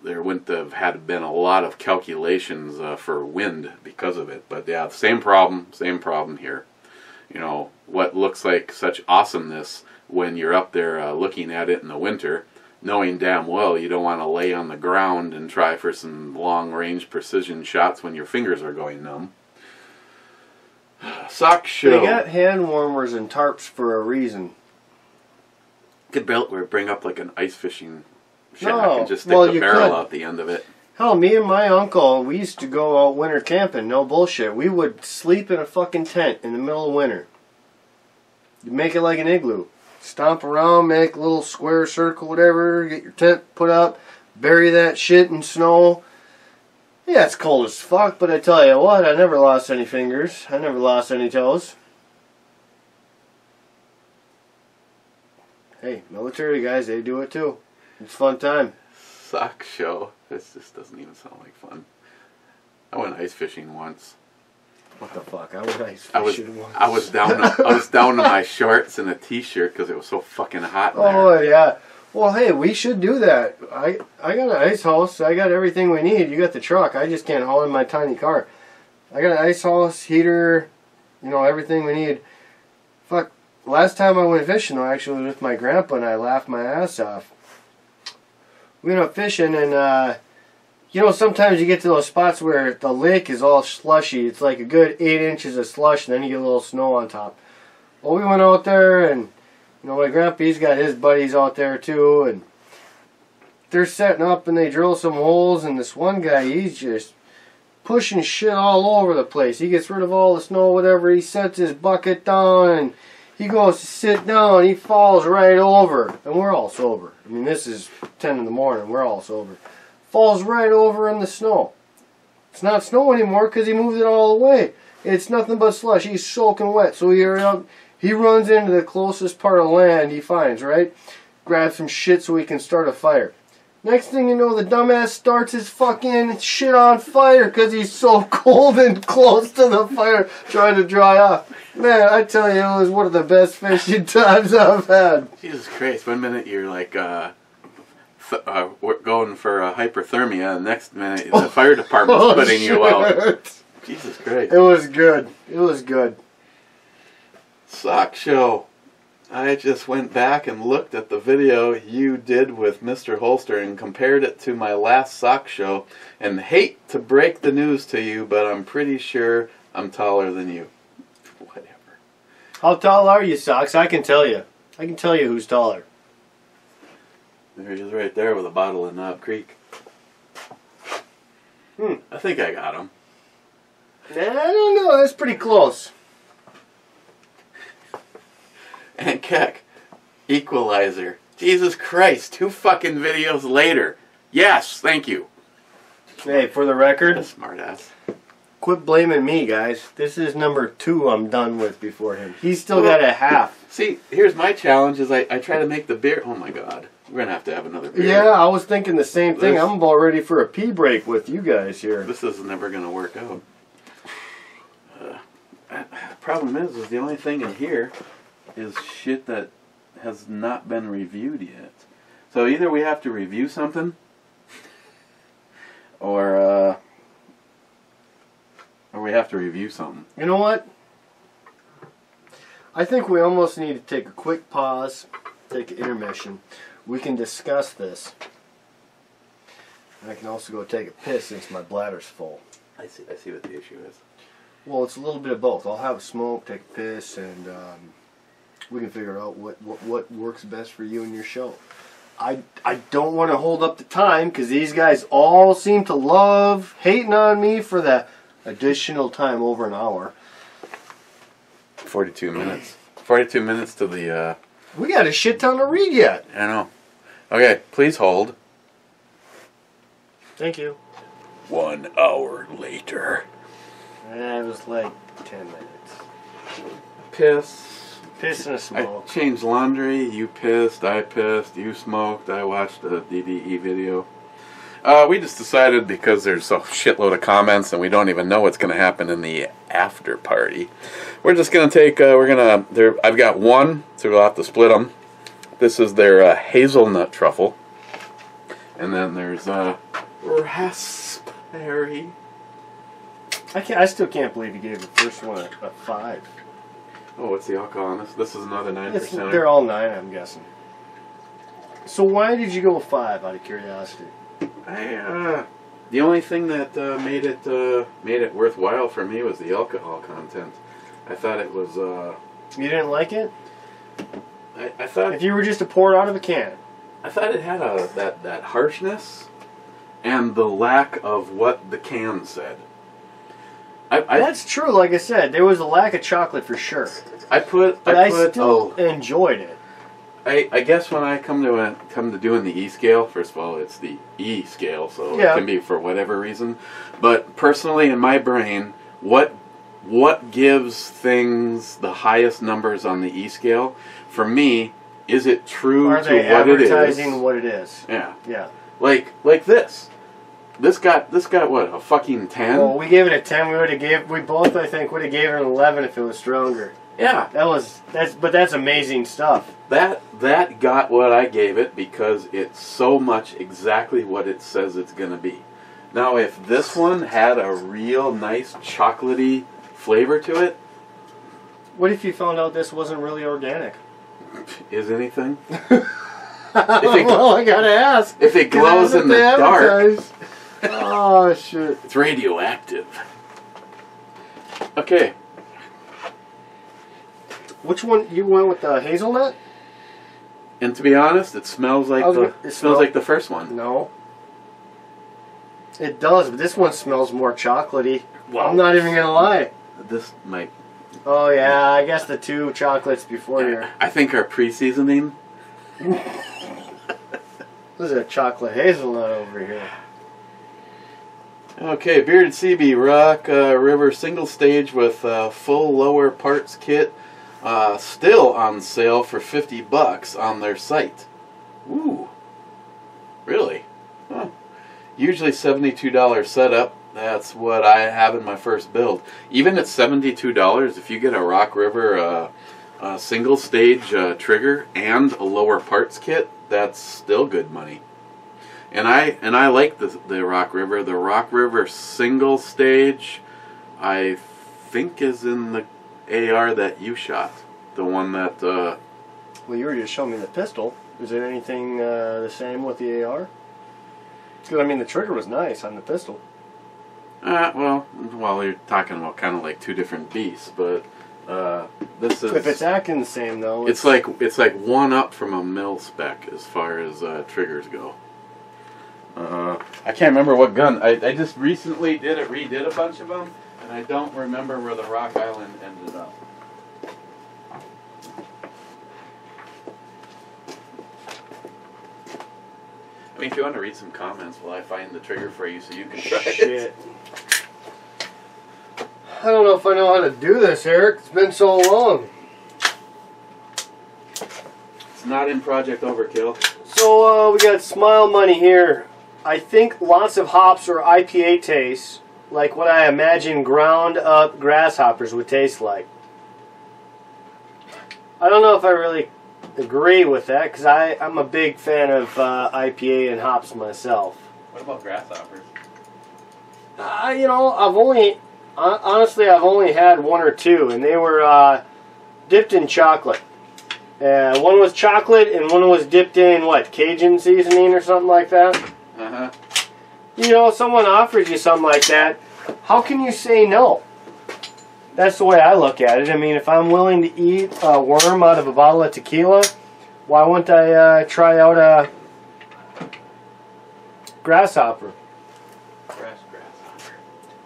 there wouldn't have had been a lot of calculations for wind because of it. But yeah, same problem here. You know, what looks like such awesomeness when you're up there looking at it in the winter, knowing damn well you don't want to lay on the ground and try for some long-range precision shots when your fingers are going numb. Sock show. They got hand warmers and tarps for a reason. Could bring up like an ice fishing shack and just stick the barrel out the end of it. Hell, me and my uncle, we used to go out winter camping, no bullshit. We would sleep in a fucking tent in the middle of winter. You make it like an igloo. Stomp around, make a little square circle, whatever, get your tent put up, bury that shit in snow. Yeah, it's cold as fuck, but I tell you what, I never lost any fingers. I never lost any toes. Hey, military guys, they do it too. It's a fun time. Sock show. This just doesn't even sound like fun. I went ice fishing once. What the fuck? I went ice fishing once. I was down to my shorts and a t-shirt because it was so fucking hot in there. Oh yeah. Well, hey, we should do that. I got an ice house. I got everything we need. You got the truck. I just can't haul in my tiny car. I got an ice house, heater, you know, everything we need. Fuck. Last time I went fishing, though, actually with my grandpa, and I laughed my ass off. We went up fishing, and you know, sometimes you get to those spots where the lake is all slushy. It's like a good 8 inches of slush, and then you get a little snow on top. Well, we went out there, and you know, my grandpa, he's got his buddies out there too, and they're setting up, and they drill some holes, and this one guy, he's just pushing shit all over the place. He gets rid of all the snow, whatever. He sets his bucket down, and he goes to sit down. He falls right over, and we're all sober. I mean, this is 10 in the morning. We're all sober. Falls right over in the snow. It's not snow anymore because he moved it all away. It's nothing but slush. He's soaking wet. So he runs into the closest part of land he finds, right? Grabs some shit so he can start a fire. Next thing you know, the dumbass starts his fucking shit on fire because he's so cold and close to the fire trying to dry off. Man, I tell you, it was one of the best fishing times I've had. Jesus Christ, one minute you're like going for hyperthermia, and the next minute the fire department's putting you out. Jesus Christ. It was good. It was good. Sock show. I just went back and looked at the video you did with Mr. Holster and compared it to my last sock show, and hate to break the news to you, but I'm pretty sure I'm taller than you. Whatever. How tall are you, Socks? I can tell you. I can tell you who's taller. There he is right there with a bottle of Knob Creek. I think I got him. I don't know. That's pretty close. And Keck, Equalizer. Jesus Christ, 2 fucking videos later. Yes, thank you. Hey, for the record, Smartass. quit blaming me, guys. This is number 2 I'm done with before him. He's still got a half. See, here's my challenge is I try to make the beer. Oh my God. We're going to have another beer. Yeah, I was thinking the same thing. I'm about ready for a pee break with you guys here. This is never going to work out. Problem is the only thing in here is shit that has not been reviewed yet. So either we have to review something, or we have to review something. You know what? I think we almost need to take a quick pause, take an intermission. We can discuss this. I can also go take a piss since my bladder's full. I see what the issue is. Well, it's a little bit of both. I'll have a smoke, take a piss, and we can figure out what works best for you and your show. I don't want to hold up the time because these guys all seem to love hating on me for the additional time over an hour. 42 minutes. 42 minutes to the... We got a shit ton to read yet. I know. Okay, please hold. Thank you. 1 hour later. It was like 10 minutes. Piss. Piss and a smoke. I changed laundry. You pissed. I pissed. You smoked. I watched the DDE video. We just decided because there's a shitload of comments and we don't even know what's going to happen in the after party. We're just going to take. I've got one, so we'll have to split them. This is their hazelnut truffle, and then there's raspberry. I still can't believe you gave the first one a 5. Oh, what's the alcohol on this? This is another 9%. They're all 9, I'm guessing. So why did you go 5 out of curiosity? The only thing that made it worthwhile for me was the alcohol content. I thought it was. You didn't like it? I thought if you were just to pour it out of a can. I thought it had that harshness and the lack of what the can said. That's true. Like I said, there was a lack of chocolate for sure. I still enjoyed it. I guess when I come to doing the E scale, first of all, it's the E scale, so it can be for whatever reason. But personally, in my brain, what gives things the highest numbers on the E scale? For me, is it true to what it is? Are they advertising what it is? Yeah. Yeah. Like this. This got what, a fucking 10? Well, we gave it a 10. We both I think would have gave it an 11 if it was stronger. Yeah. That's amazing stuff. That got what I gave it because it's so much exactly what it says it's gonna be. Now, if this one had a real nice chocolatey flavor to it, what if you found out this wasn't really organic? is anything? Well, I gotta ask. If it glows in the dark, oh shit! it's radioactive. Okay. Which one you went with? The hazelnut? And to be honest, it smells like like the first one. No. It does, but this one smells more chocolatey. Well, I'm not even gonna lie. This might. Oh yeah, I guess the two chocolates before here. I think our pre-seasoning. This is a chocolate hazelnut over here. Okay, Bearded CB Rock River single stage with full lower parts kit, still on sale for $50 on their site. Ooh, really? Huh. Usually $72 setup. That's what I have in my first build. Even at $72, if you get a Rock River single stage trigger and a lower parts kit, that's still good money. And I like the Rock River. The Rock River single stage, I think, is in the AR that you shot. The one that. Well, you were just showing me the pistol. Is there anything the same with the AR? Because I mean, the trigger was nice on the pistol. Well, you're talking about kind of like two different beasts, but this is. If it's acting the same though, it's like one up from a mil spec as far as triggers go. I can't remember what gun. I just recently redid a bunch of them, and I don't remember where the Rock Island ended up. I mean, if you want to read some comments while I find the trigger for you so you can try it. I don't know if I know how to do this, Eric. It's been so long. It's not in Project Overkill. So we got Smile Money here. I think lots of hops or IPA tastes, like what I imagine ground up grasshoppers would taste like. I don't know if I really agree with that, because I'm a big fan of IPA and hops myself. What about grasshoppers? You know, honestly, I've only had one or two, and they were dipped in chocolate. One was chocolate, and one was dipped in, what, Cajun seasoning or something like that? Uh-huh. You know, someone offers you something like that, how can you say no? That's the way I look at it. I mean, if I'm willing to eat a worm out of a bottle of tequila, why wouldn't I try out a grasshopper? Grasshopper.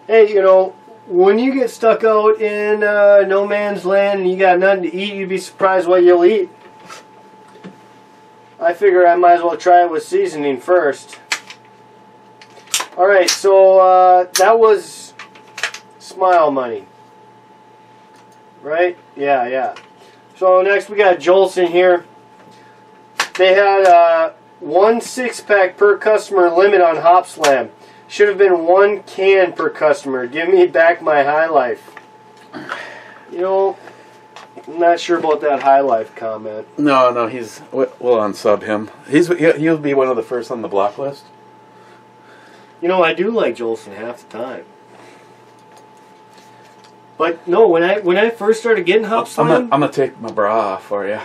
Hey, you know, when you get stuck out in no man's land and you got nothing to eat, you'd be surprised what you'll eat. I figure I might as well try it with seasoning first. Alright, so that was Smile Money. Right? Yeah. So next we got Jolson here. They had 1 6-pack per customer limit on Hop Slam. Should have been 1 can per customer. Give me back my High Life. You know, I'm not sure about that High Life comment. No, we'll unsub him. He'll be one of the first on the block list. You know, I do like Jolson half the time. But no, when I first started getting Hop Slam, I'm gonna take my bra off for you.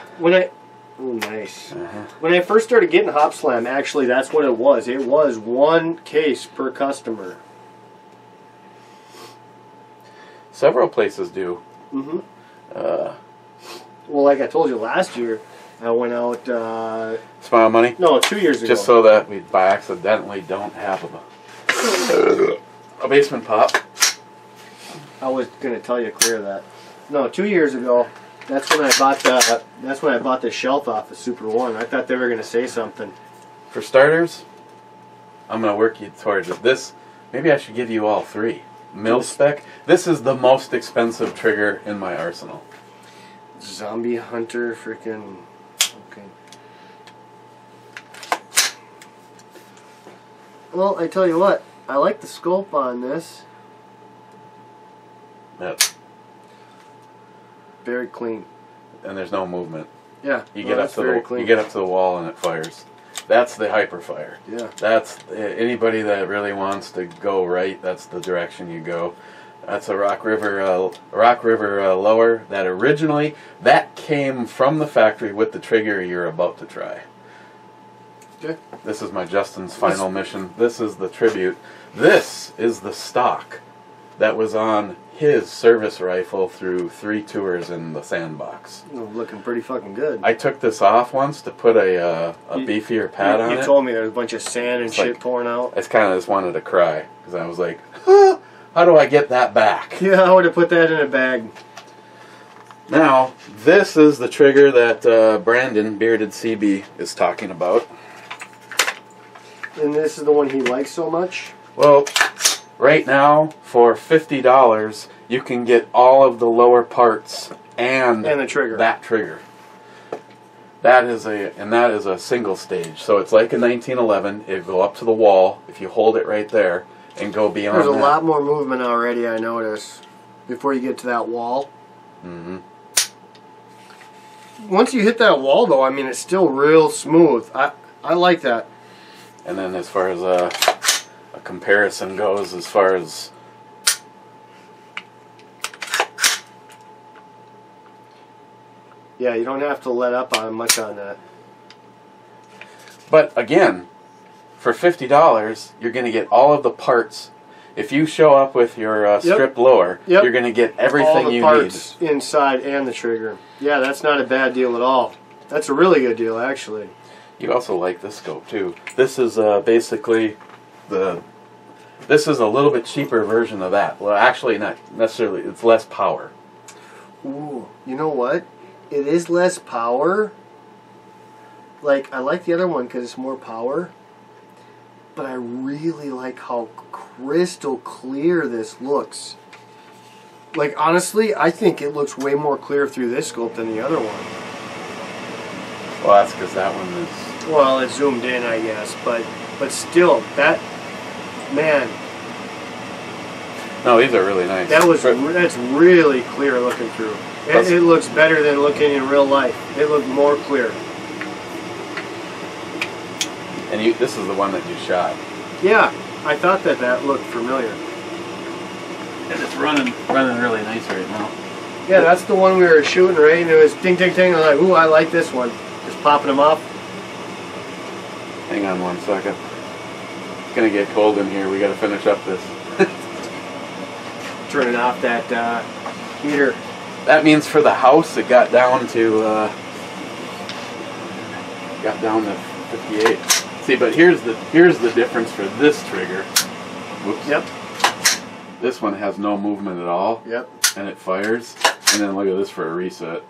Oh, nice. When I first started getting Hop Slam, actually, that's what it was. It was 1 case per customer. Several places do. Mm-hmm. Well, like I told you last year, I went out. Smile Money? No, 2 years ago. Just so that we by accidentally don't have a basement pop. I was going to tell you clear that. No, 2 years ago. That's when I bought the shelf off of Super One. I thought they were going to say something. For starters, I'm going to work you towards it. This, maybe I should give you all 3. Mil spec. This is the most expensive trigger in my arsenal. Zombie Hunter, freaking. Okay. Well, I tell you what. I like the scope on this. Yep. Very clean. And there's no movement. Yeah. You get up to the wall and it fires. That's the Hyperfire. Yeah. That's anybody that really wants to go right. That's the direction you go. That's a Rock River lower that originally that came from the factory with the trigger you're about to try. Okay. This is my Justin's final mission. This is the tribute. This is the stock that was on his service rifle through 3 tours in the sandbox. Looking pretty fucking good. I took this off once to put a beefier pad on it. You told me there was a bunch of sand and shit pouring out. I kind of just wanted to cry because I was like, how do I get that back? Yeah, I would have put that in a bag. Now, this is the trigger that Brandon, Bearded CB, is talking about. And this is the one he likes so much? Well, right now, for $50, you can get all of the lower parts and the trigger. That trigger. That is a single stage. So it's like a 1911. It'll go up to the wall if you hold it right there and go beyond. There's a lot more movement already, I notice, before you get to that wall. Mm-hmm. Once you hit that wall, though, I mean, it's still real smooth. I like that. And then as far as a comparison goes, as far as yeah, you don't have to let up on much on that. But again, for $50, you're going to get all of the parts. If you show up with your strip lower, you're going to get everything you need. All the parts inside and the trigger. Yeah, that's not a bad deal at all. That's a really good deal, actually. You also like this scope too. This is basically this is a little bit cheaper version of that. Well, actually, not necessarily. It's less power. Ooh, you know what? It is less power. Like, I like the other one because it's more power. But I really like how crystal clear this looks. Like, honestly, I think it looks way more clear through this scope than the other one. Well, that's because that one is... Well, it's zoomed in, I guess. But still, that... Man. No, these are really nice. That's really clear looking through. It looks better than looking in real life. It looked more clear. And this is the one that you shot. Yeah, I thought that looked familiar. And it's running really nice right now. Yeah, that's the one we were shooting, right? And it was ding, ding, ding. I was like, ooh, I like this one. Just popping them off. Hang on 1 second. It's going to get cold in here. We got to finish up this. Turning off that heater. That means for the house, it got down to 58. See, but here's the difference for this trigger. Whoops. Yep. This one has no movement at all. Yep. And it fires. And then look at this for a reset.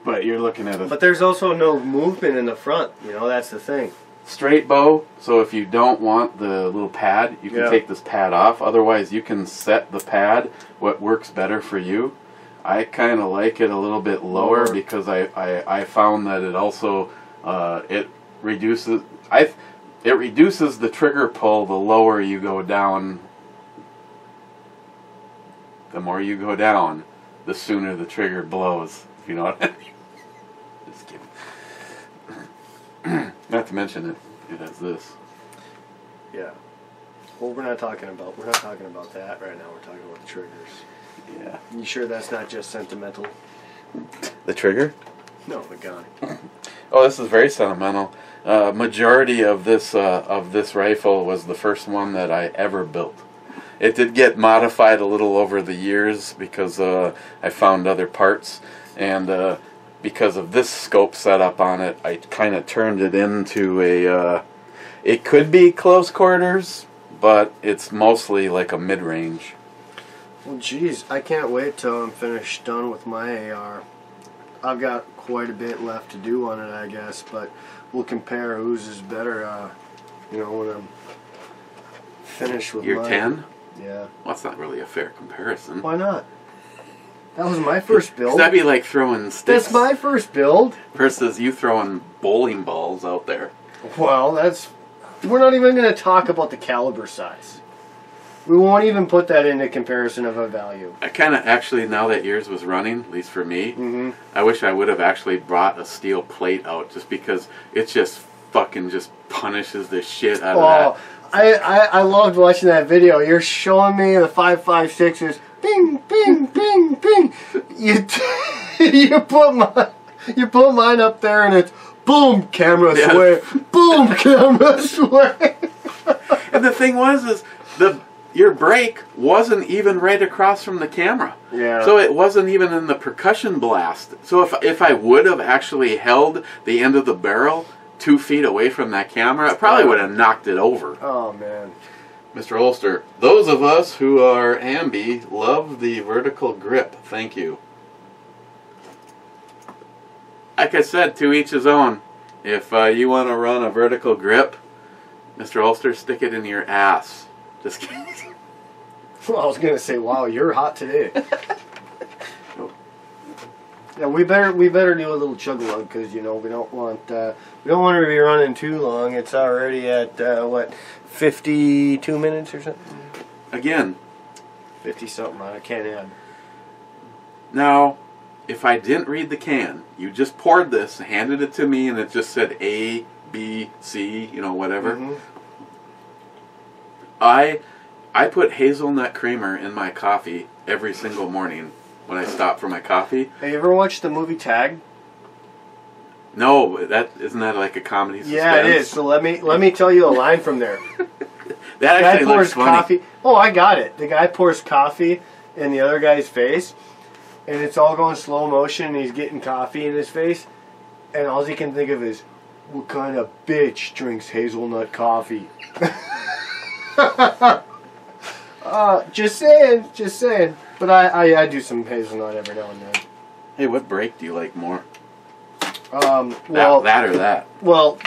But you're looking at But there's also no movement in the front. You know, that's the thing. Straight bow, so if you don't want the little pad, you can take this pad off. Otherwise, you can set the pad what works better for you. I kind of like it a little bit lower because I found that it also it reduces the trigger pull the lower you go down. The more you go down, the sooner the trigger blows. If you know what I mean. Just kidding. Not to mention it has this. Yeah. Well, we're not talking about that right now. We're talking about the triggers. Yeah. You sure that's not just sentimental? The trigger? No, the gun. Oh, this is very sentimental. Majority of this rifle was the first one that I ever built. It did get modified a little over the years because I found other parts, and because of this scope setup on it, I kind of turned it into a. It could be close quarters, but it's mostly like a mid-range. Well, geez, I can't wait till I'm done with my AR. I've got quite a bit left to do on it, I guess, but we'll compare whose is better, you know, when I'm finished with You're mine. 10? Yeah. Well, that's not really a fair comparison. Why not? That was my first build. That'd be like throwing sticks. That's my first build. Versus you throwing bowling balls out there. Well, we're not even going to talk about the caliber size. We won't even put that into comparison of a value. I kind of actually, now that yours was running, at least for me, I wish I would have actually brought a steel plate out just because it just fucking just punishes the shit out of that. I loved watching that video. You're showing me the 5.56s. Bing, bing, bing, bing. You put mine up there and it's boom, camera sway. Boom, camera sway. And the thing was your brake wasn't even right across from the camera. Yeah. So it wasn't even in the percussion blast. So if I would have actually held the end of the barrel 2 feet away from that camera, I probably would have knocked it over. Oh, man. Mr. Holster, those of us who are ambi love the vertical grip. Thank you. Like I said, to each his own. If you want to run a vertical grip, Mr. Holster, stick it in your ass. Just kidding. Well, I was going to say, wow, you're hot today. Yeah, we better do a little chug lug because we don't want to be running too long. It's already at what, 52 minutes or something. Again, 50 something. I can't add. Now, if I didn't read the can, you just poured this, handed it to me, and it just said A, B, C, whatever. I put hazelnut creamer in my coffee every single morning when I stop for my coffee. Have you ever watched the movie Tag? No, isn't that like a comedy suspense? Yeah, it is. So let me tell you a line from there. That actually looks funny. Coffee. Oh, I got it. The guy pours coffee in the other guy's face, and it's all going slow motion, and he's getting coffee in his face, and all he can think of is, what kind of bitch drinks hazelnut coffee? Just saying. But I do some hazelnut every now and then. Hey, what brake do you like more? Well, that or that? Well,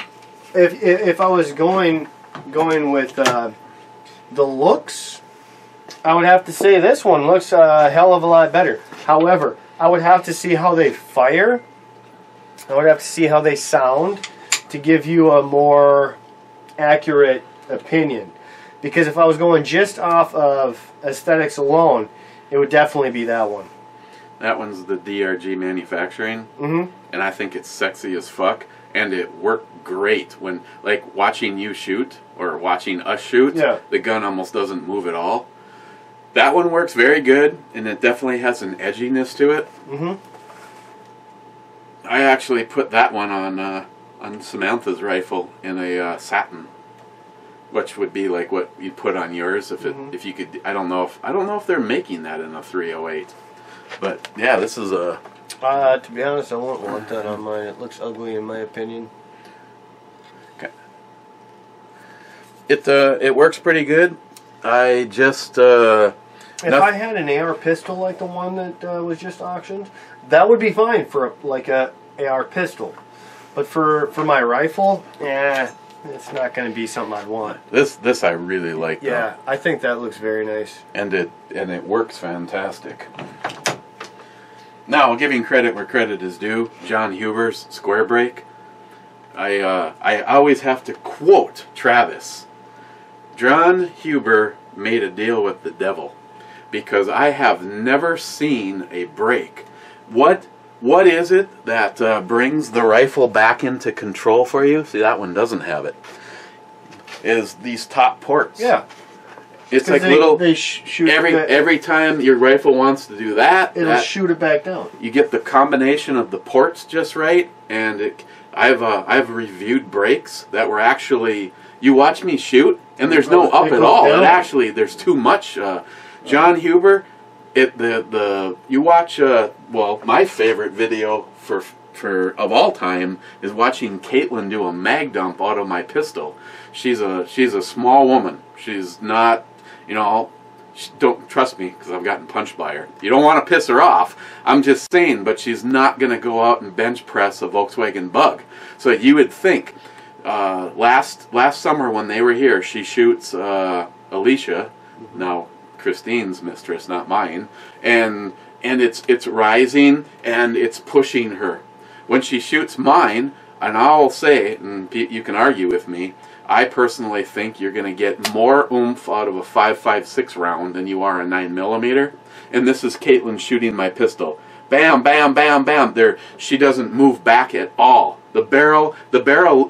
if I was going with the looks, I would have to say this one looks a hell of a lot better. However, I would have to see how they fire. I would have to see how they sound to give you a more accurate opinion. Because if I was going just off of aesthetics alone, it would definitely be that one. That one's the DRG manufacturing, and I think it's sexy as fuck, and it worked great when, like, watching you shoot, or watching us shoot, the gun almost doesn't move at all. That one works very good, and it definitely has an edginess to it. I actually put that one on Samantha's rifle in a satin, which would be like what you'd put on yours if you could. I don't know if they're making that in a 308, but yeah, this is a. To be honest, I wouldn't want that on mine. It looks ugly in my opinion. Okay. It works pretty good. I just. If I had an AR pistol like the one that was just auctioned, that would be fine for like a AR pistol. But for my rifle, it's not going to be something I'd want. This I really like. Yeah, I think that looks very nice. And it works fantastic. Now, giving credit where credit is due, John Huber's square brake. I always have to quote Travis. John Huber made a deal with the devil, because I have never seen a brake. What is it that brings the rifle back into control for you? See, that one doesn't have it. Is these top ports. Yeah. It's like little. They shoot every time your rifle wants to do that, it'll shoot it back down. You get the combination of the ports just right, and I've reviewed brakes that were actually. You watch me shoot, and there's no up at all. It actually, there's too much. John Huber, you watch. Well, my favorite video for of all time is watching Caitlin do a mag dump out of my pistol. She's a small woman. She's not, don't trust me because I've gotten punched by her. You don't want to piss her off. I'm just saying, but she's not going to go out and bench press a Volkswagen Bug. So you would think. Last summer when they were here, she shoots Alicia, now Christine's mistress, not mine, and and it's rising and it's pushing her. When she shoots mine, and I'll say, and you can argue with me, I personally think you're going to get more oomph out of a 5.56 round than you are a 9mm. And this is Caitlin shooting my pistol. Bam, bam, bam, bam. There, she doesn't move back at all. The barrel.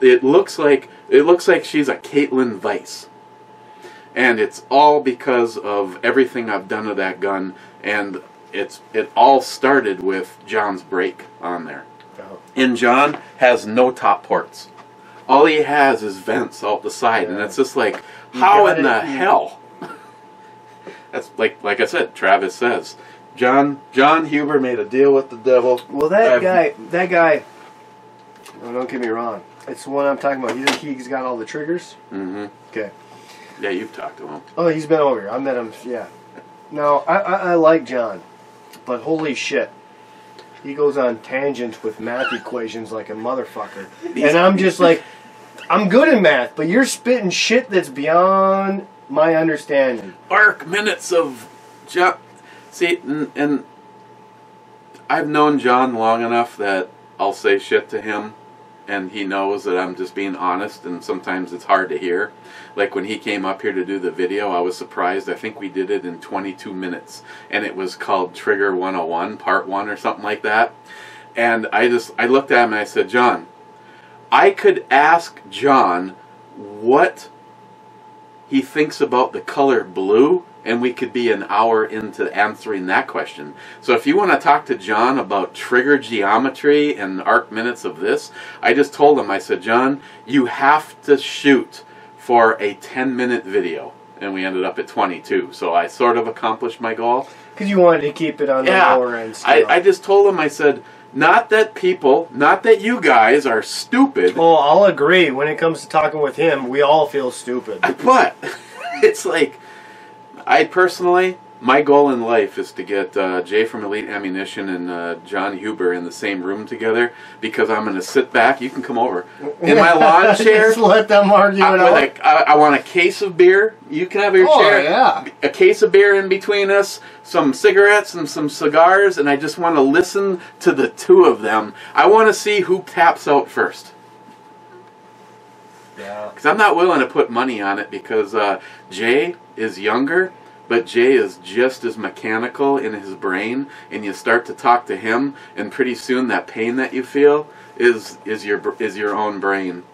It looks like she's a Caitlin Vice. And it's all because of everything I've done to that gun, and it all started with John's brake on there. Oh. And John has no top ports. All he has is vents out the side, and it's just like, how in the hell? That's like I said, Travis says, John Huber made a deal with the devil. Well, that guy. Oh, don't get me wrong. It's the one I'm talking about. You think he's got all the triggers? Mm-hmm. Okay. Yeah, you've talked to him. Oh, he's been over here. I met him. Yeah. No, I like John, but holy shit. He goes on tangents with math equations like a motherfucker. And I'm just like, I'm good in math, but you're spitting shit that's beyond my understanding. Arc minutes of John. See, and I've known John long enough that I'll say shit to him, and he knows that I'm just being honest, and sometimes it's hard to hear. Like when he came up here to do the video, I was surprised. I think we did it in 22 minutes, and it was called Trigger 101, Part 1 or something like that. And I looked at him and I said, John, I could ask John what he thinks about the color blue, and we could be an hour into answering that question. So if you want to talk to John about trigger geometry and arc minutes of this, I just told him, I said, John, you have to shoot for a 10-minute video. And we ended up at 22. So I sort of accomplished my goal. Because you wanted to keep it on the lower end scale. I just told him, I said, not that you guys are stupid. Oh, I'll agree. When it comes to talking with him, we all feel stupid. But it's like, I personally, my goal in life is to get Jay from Elite Ammunition and John Huber in the same room together, because I'm going to sit back. You can come over in my lawn chair. Just let them argue it out. I want a case of beer. You can have your chair. Yeah. A case of beer in between us, some cigarettes and some cigars, and I just want to listen to the two of them. I want to see who taps out first. Yeah. Because I'm not willing to put money on it, because Jay is younger, but Jay is just as mechanical in his brain, and you start to talk to him, and pretty soon that pain that you feel is your own brain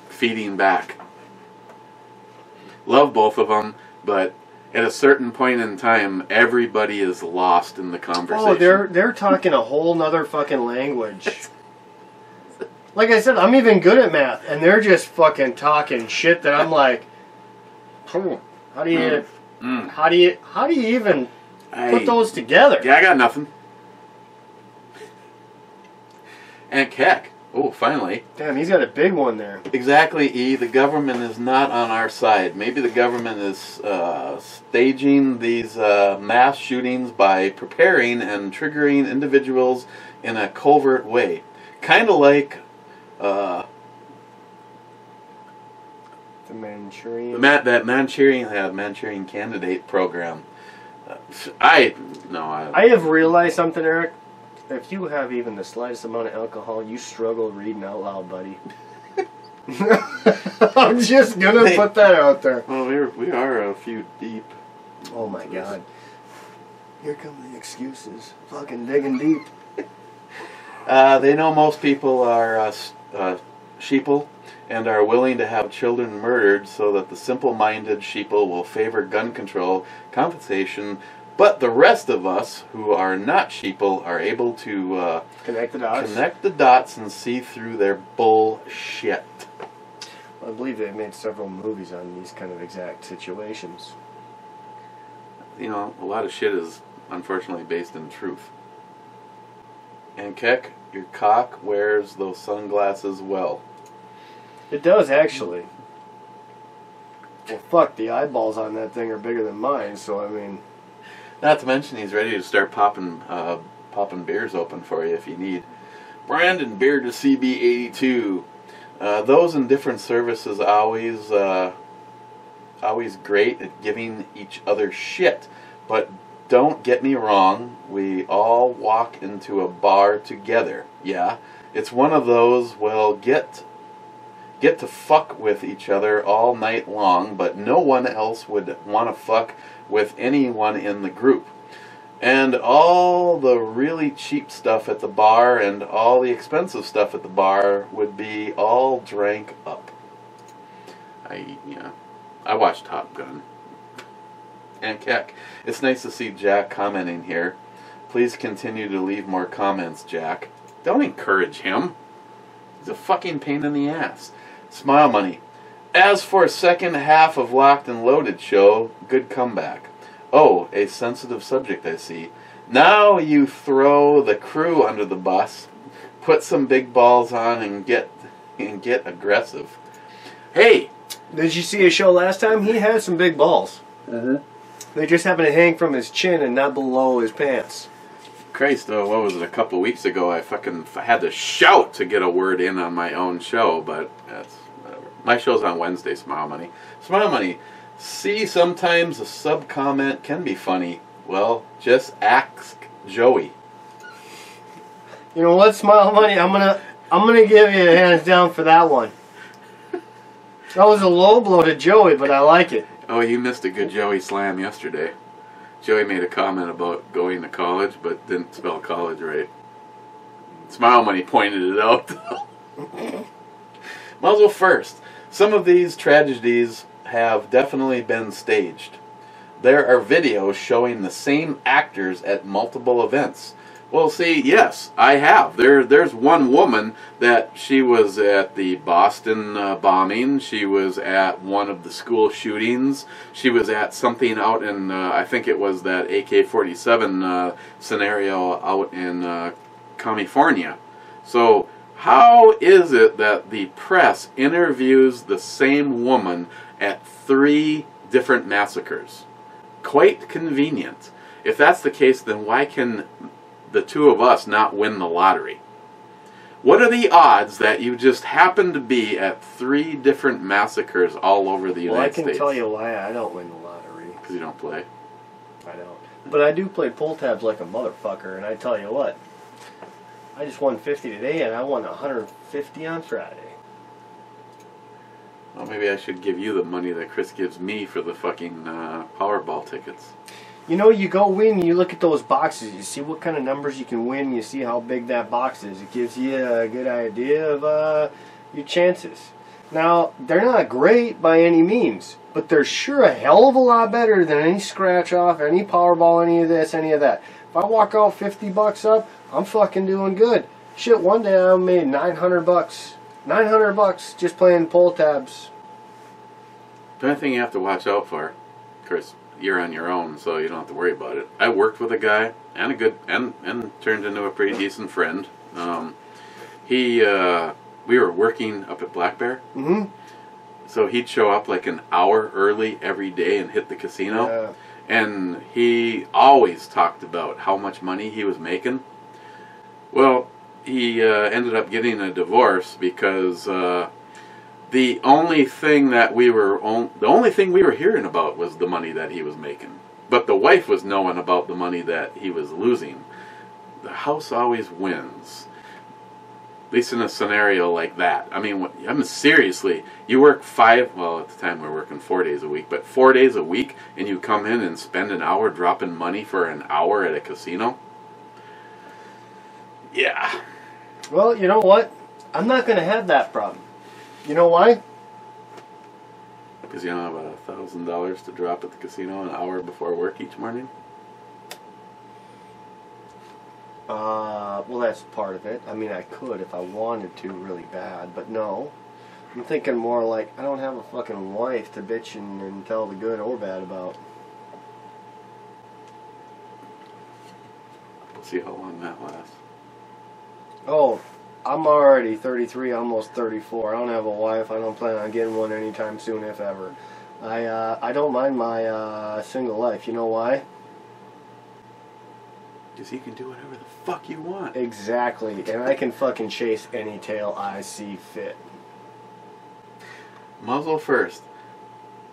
feeding back. Love both of them, but at a certain point in time, everybody is lost in the conversation. Oh, they're talking a whole nother fucking language. Like I said, I'm even good at math, and they're just fucking talking shit that I'm like, how do you even put those together? Yeah, I got nothing. And Keck. Oh, finally. Damn, he's got a big one there. Exactly, E. The government is not on our side. Maybe the government is staging these mass shootings by preparing and triggering individuals in a covert way. Kind of like the Manchurian. that Manchurian Candidate program. I have realized something, Eric. If you have even the slightest amount of alcohol, you struggle reading out loud, buddy. I'm just gonna put that out there. Well, we are a few deep. Oh my God! Here come the excuses. Fucking digging deep. They know most people are sheeple and are willing to have children murdered, so that the simple-minded sheeple will favor gun control compensation. But the rest of us, who are not sheeple, are able to connect the dots and see through their bullshit. Well, I believe they've made several movies on these kind of exact situations. You know, a lot of shit is unfortunately based in truth. And Keck, your cock wears those sunglasses well. It does, actually. Well, fuck, the eyeballs on that thing are bigger than mine, so I mean... Not to mention, he's ready to start popping beers open for you if you need. Brandon, beer to CB82. Those in different services always great at giving each other shit, but don't get me wrong, we all walk into a bar together. Yeah, it's one of those, well, get to fuck with each other all night long, but no one else would want to fuck with anyone in the group. And all the really cheap stuff at the bar and all the expensive stuff at the bar would be all drank up. I watched Top Gun. And Keck, it's nice to see Jack commenting here. Please continue to leave more comments, Jack. Don't encourage him. He's a fucking pain in the ass. Smile Money. As for second half of Locked and Loaded show, good comeback. Oh, a sensitive subject, I see. Now you throw the crew under the bus, put some big balls on, and get aggressive. Hey! Did you see his show last time? He had some big balls. Mm-hmm. They just happened to hang from his chin and not below his pants. Christ, though, what was it, a couple of weeks ago, I had to shout to get a word in on my own show, but that's whatever. My show's on Wednesday, Smile Money. Smile Money. See, sometimes a sub-comment can be funny. Well, just ask Joey. You know what, Smile Money? I'm gonna give you a hands down for that one. That was a low blow to Joey, but I like it. Oh, you missed a good Joey slam yesterday. Joey made a comment about going to college, but didn't spell college right. Smile Money pointed it out. Muzzle first. Some of these tragedies have definitely been staged. There are videos showing the same actors at multiple events. Well, see, yes, I have. There's one woman that she was at the Boston bombing. She was at one of the school shootings. She was at something out in, I think it was that AK-47 scenario out in California. So how is it that the press interviews the same woman at 3 different massacres? Quite convenient. If that's the case, then why can the two of us not win the lottery? What are the odds that you just happen to be at 3 different massacres all over the United States? Well, I can tell you why I don't win the lottery. Because you don't play. I don't. But I do play pull tabs like a motherfucker, and I tell you what, I just won 50 today, and I won 150 on Friday. Well, maybe I should give you the money that Chris gives me for the fucking Powerball tickets. You know, you go win, you look at those boxes, you see what kind of numbers you can win, you see how big that box is. It gives you a good idea of your chances. Now, they're not great by any means, but they're sure a hell of a lot better than any scratch off, any Powerball, any of this, any of that. If I walk out 50 bucks up, I'm fucking doing good. Shit, one day I made 900 bucks. 900 bucks just playing pull tabs. The only thing you have to watch out for, Chris, you're on your own, so you don't have to worry about it. I worked with a guy and a good and turned into a pretty decent friend. We were working up at Black Bear, so he'd show up like an hour early every day and hit the casino, and he always talked about how much money he was making. Well, he ended up getting a divorce because the only thing we were hearing about was the money that he was making. But the wife was knowing about the money that he was losing. The house always wins. At least in a scenario like that. I mean, seriously, you work at the time we were working 4 days a week, but 4 days a week, and you come in and spend an hour dropping money for an hour at a casino? Yeah. Well, you know what? I'm not going to have that problem. You know why? Because you don't have $1,000 to drop at the casino an hour before work each morning? Well, that's part of it. I mean, I could if I wanted to really bad, but no. I'm thinking more like, I don't have a fucking wife to bitch and tell the good or bad about. We'll see how long that lasts. Oh, I'm already 33, almost 34. I don't have a wife. I don't plan on getting one anytime soon, if ever. I don't mind my single life. You know why? Because you can do whatever the fuck you want. Exactly. And I can fucking chase any tail I see fit. Muzzle first.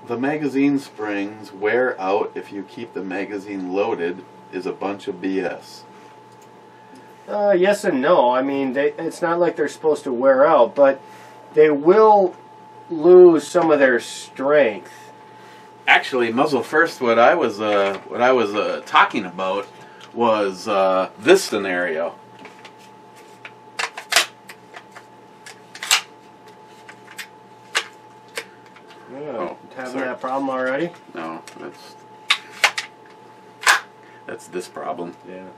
The magazine springs wear out if you keep the magazine loaded is a bunch of BS. Yes and no. I mean, it's not like they're supposed to wear out, but they will lose some of their strength. Actually, muzzle first. What I was talking about was this scenario. Oh, having that problem already? No, that's this problem. Yeah.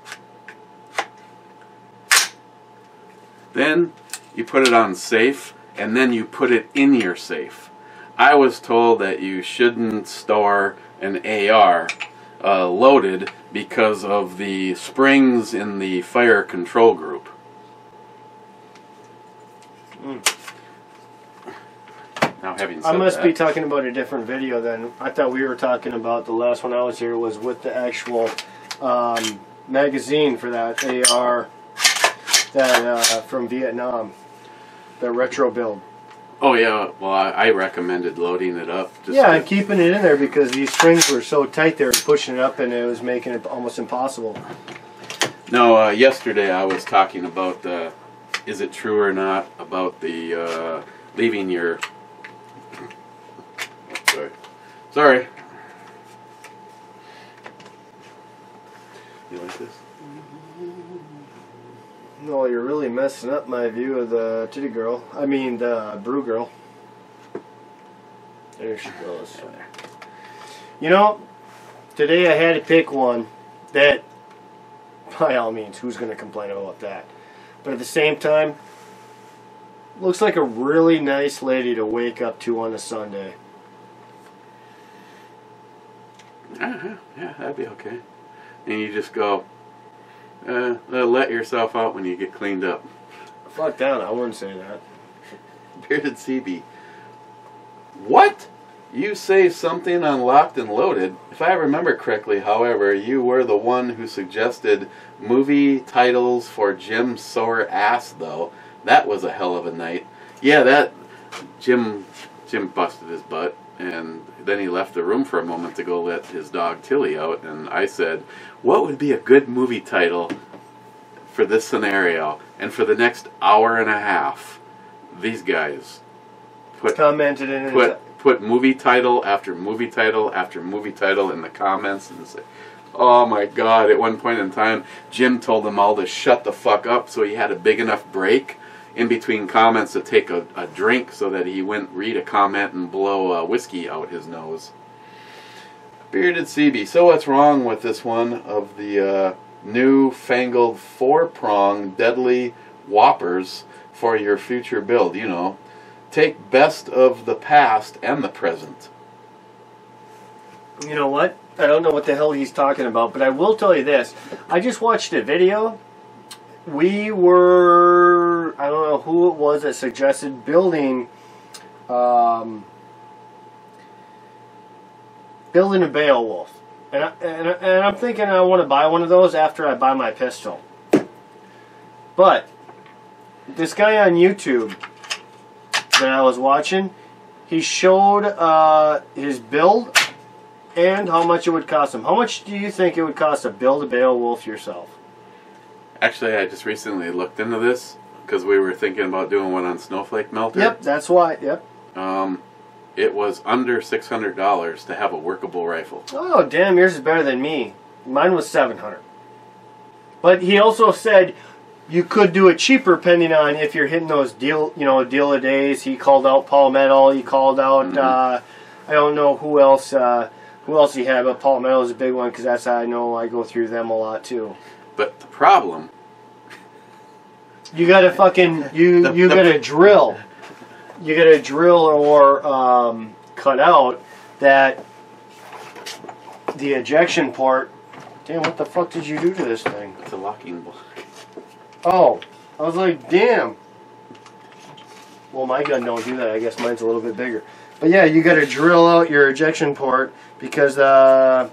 Then you put it on safe, and then you put it in your safe. I was told that you shouldn't store an AR loaded because of the springs in the fire control group. Now, having said I must that, be talking about a different video then. I thought we were talking about the last one I was here was with the actual magazine for that AR that from Vietnam, the retro build. oh yeah, well I recommended loading it up. Yeah, and keeping it in there because these strings were so tight they were pushing it up and it was making it almost impossible. No, yesterday I was talking about is it true or not about the leaving your... Sorry. You like this? No, you're really messing up my view of the titty girl. I mean, the brew girl. There she goes. You know, today I had to pick one that, by all means, who's going to complain about that? But at the same time, looks like a really nice lady to wake up to on a Sunday. Yeah, that'd be okay. And you just go, let yourself out when you get cleaned up. Fuck that, I wouldn't say that. Bearded CB. What? You say something on Locked and Loaded. If I remember correctly, however, you were the one who suggested movie titles for Jim's sore ass, though. That was a hell of a night. Yeah, that Jim busted his butt, and then he left the room for a moment to go let his dog Tilly out, and I said, what would be a good movie title for this scenario? And for the next hour and a half, these guys commented in put movie title after movie title after movie title in the comments, and say, oh my god, at one point in time, Jim told them all to shut the fuck up so he had a big enough break in between comments to take a drink so that he wouldn't read a comment and blow whiskey out his nose. Bearded CB. So what's wrong with this one of the new-fangled 4-prong deadly whoppers for your future build? You know, take best of the past and the present. You know what? I don't know what the hell he's talking about, but I will tell you this. I just watched a video. We were, I don't know who it was that suggested building a Beowulf. And I'm thinking I want to buy one of those after I buy my pistol. But this guy on YouTube that I was watching, he showed his build and how much it would cost him. How much do you think it would cost to build a Beowulf yourself? Actually, I just recently looked into this because we were thinking about doing one on Snowflake Melter. Yep, that's why. Yep. It was under $600 to have a workable rifle. Oh, damn! Yours is better than me. Mine was $700. But he also said you could do it cheaper, depending on if you're hitting those deal a days. He called out Palmetto. He called out I don't know who else he had, but Palmetto is a big one because that's how I know I go through them a lot too. But the problem, you gotta fucking you gotta drill. You gotta drill or cut out that the ejection port. Damn, what the fuck did you do to this thing? it's a locking block. Oh, I was like, damn. Well, my gun don't do that. I guess mine's a little bit bigger. But yeah, you gotta drill out your ejection port because the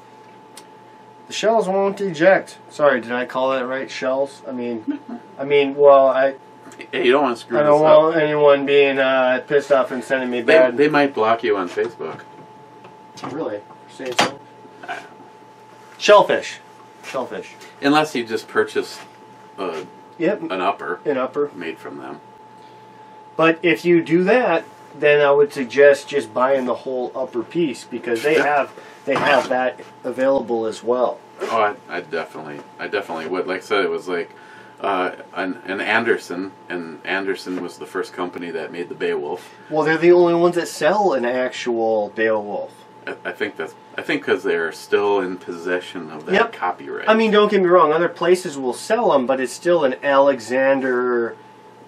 shells won't eject. Sorry, did I call that right? Shells? I mean, well, Hey, you don't want to screw I this don't up. want anyone being pissed off and sending me bad. They might block you on Facebook. Really? Saying so? Shellfish. shellfish. Unless you just purchase an upper made from them. But if you do that, then I would suggest just buying the whole upper piece because they have that available as well. Oh, I definitely would. Like I said, it was like an Anderson, and Anderson was the first company that made the Beowulf. Well, they're the only ones that sell an actual Beowulf. I think because they're still in possession of that copyright. I mean, don't get me wrong; other places will sell them, but it's still an Alexander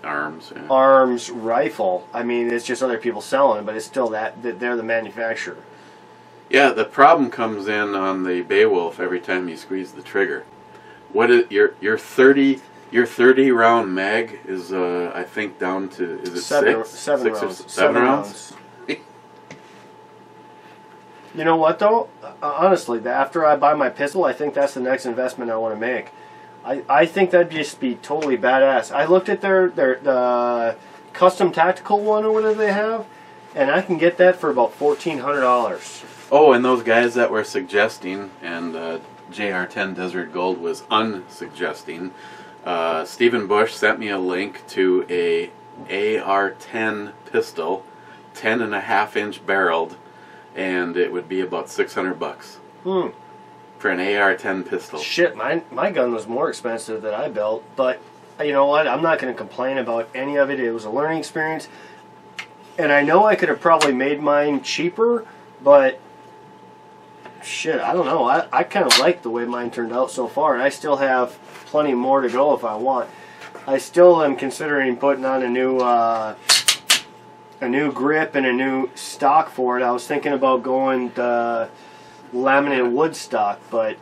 Arms rifle. I mean, it's just other people selling it, but it's still that they're the manufacturer. Yeah, the problem comes in on the Beowulf every time you squeeze the trigger. What is your 30 round mag is I think down to seven rounds. You know what though? Honestly, after I buy my pistol, I think that's the next investment I want to make. I think that'd just be totally badass. I looked at their custom tactical one or whatever they have, and I can get that for about $1,400. Oh, and those guys that were suggesting, and JR10 Desert Gold was unsuggesting, Stephen Bush sent me a link to a AR-10 pistol, 10.5-inch barreled, and it would be about $600 for an AR-10 pistol. Shit, my gun was more expensive than I built, but you know what? I'm not going to complain about any of it. It was a learning experience, and I know I could have probably made mine cheaper, but shit, I don't know. I kind of like the way mine turned out so far, and I still have plenty more to go if I want. I still am considering putting on a new grip and a new stock for it. I was thinking about going the laminate wood stock, but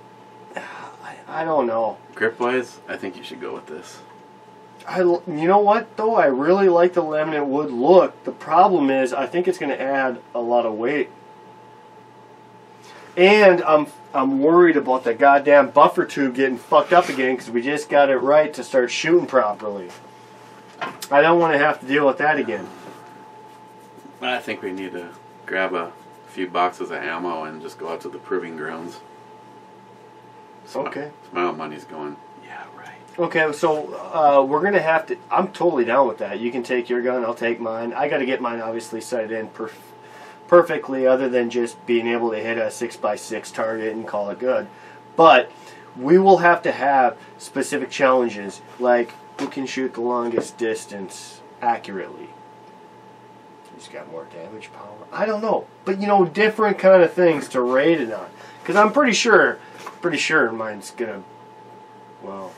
I don't know. Grip-wise, I think you should go with this. You know what, though? I really like the laminate wood look. The problem is I think it's going to add a lot of weight. And I'm worried about the goddamn buffer tube getting fucked up again because we just got it right to start shooting properly. I don't want to have to deal with that again. I think we need to grab a few boxes of ammo and just go out to the proving grounds. Okay. My money's going, yeah, right. Okay, so we're going to have to... I'm totally down with that. You can take your gun, I'll take mine. I got to get mine obviously sighted in perfectly, other than just being able to hit a 6x6 target and call it good. But we will have to have specific challenges, like who can shoot the longest distance accurately. Who's got more damage power? I don't know, but you know, different kind of things to rate it on. Because I'm pretty sure mine's gonna. Well,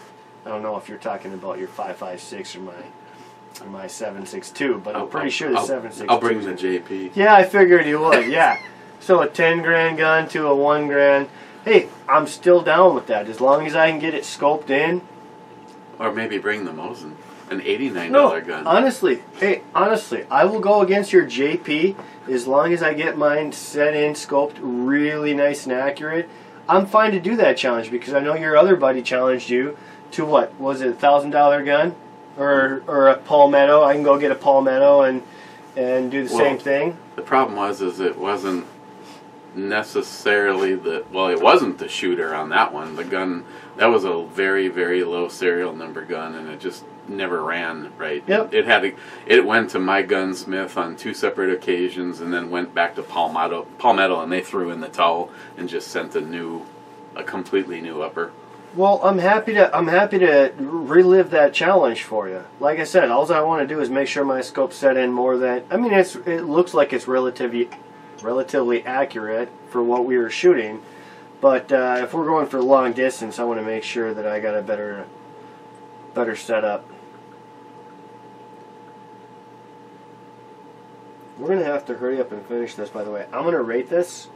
I don't know if you're talking about your 5.56 or my 7.62, but I'm pretty sure the 7.62. I'll bring the JP. Yeah, I figured you would. Yeah, so a 10 grand gun to a 1 grand. Hey, I'm still down with that as long as I can get it scoped in. Or maybe bring the Mosin, an $89 gun. Honestly, I will go against your JP as long as I get mine set in, scoped really nice and accurate. I'm fine to do that challenge because I know your other buddy challenged you to what was it, $1,000 gun? Or a Palmetto. I can go get a Palmetto and do the same thing. The problem was it wasn't necessarily it wasn't the shooter on that one. The gun, that was a very, very low serial number gun, and it just never ran right. Yep. It went to my gunsmith on 2 separate occasions, and then went back to Palmetto, and they threw in the towel and just sent a completely new upper. Well, I'm happy to relive that challenge for you. Like I said, all I want to do is make sure my scope's set in more than... I mean, it looks like it's relatively accurate for what we were shooting, but if we're going for long distance, I want to make sure that I got a better setup. We're going to have to hurry up and finish this, by the way. I'm going to rate this,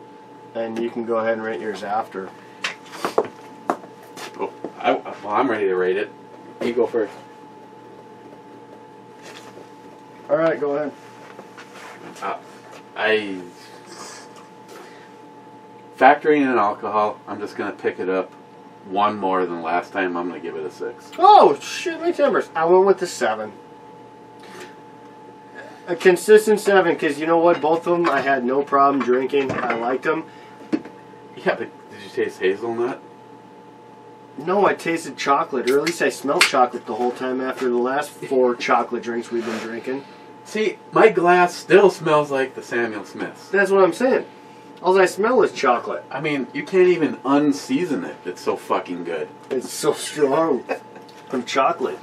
and you can go ahead and rate yours after. I'm ready to rate it. You go first. All right, go ahead. Factoring in alcohol, I'm just going to pick it up one more than last time. I'm going to give it a 6. Oh, shit, my timbers. I went with the 7. A consistent 7, because you know what? Both of them I had no problem drinking. I liked them. Yeah, but did you taste hazelnut? No, I tasted chocolate, or at least I smelled chocolate the whole time after the last 4 chocolate drinks we've been drinking. See, my glass still smells like the Samuel Smiths. That's what I'm saying. All I smell is chocolate. I mean, you can't even unseason it. It's so fucking good. It's so strong from chocolate.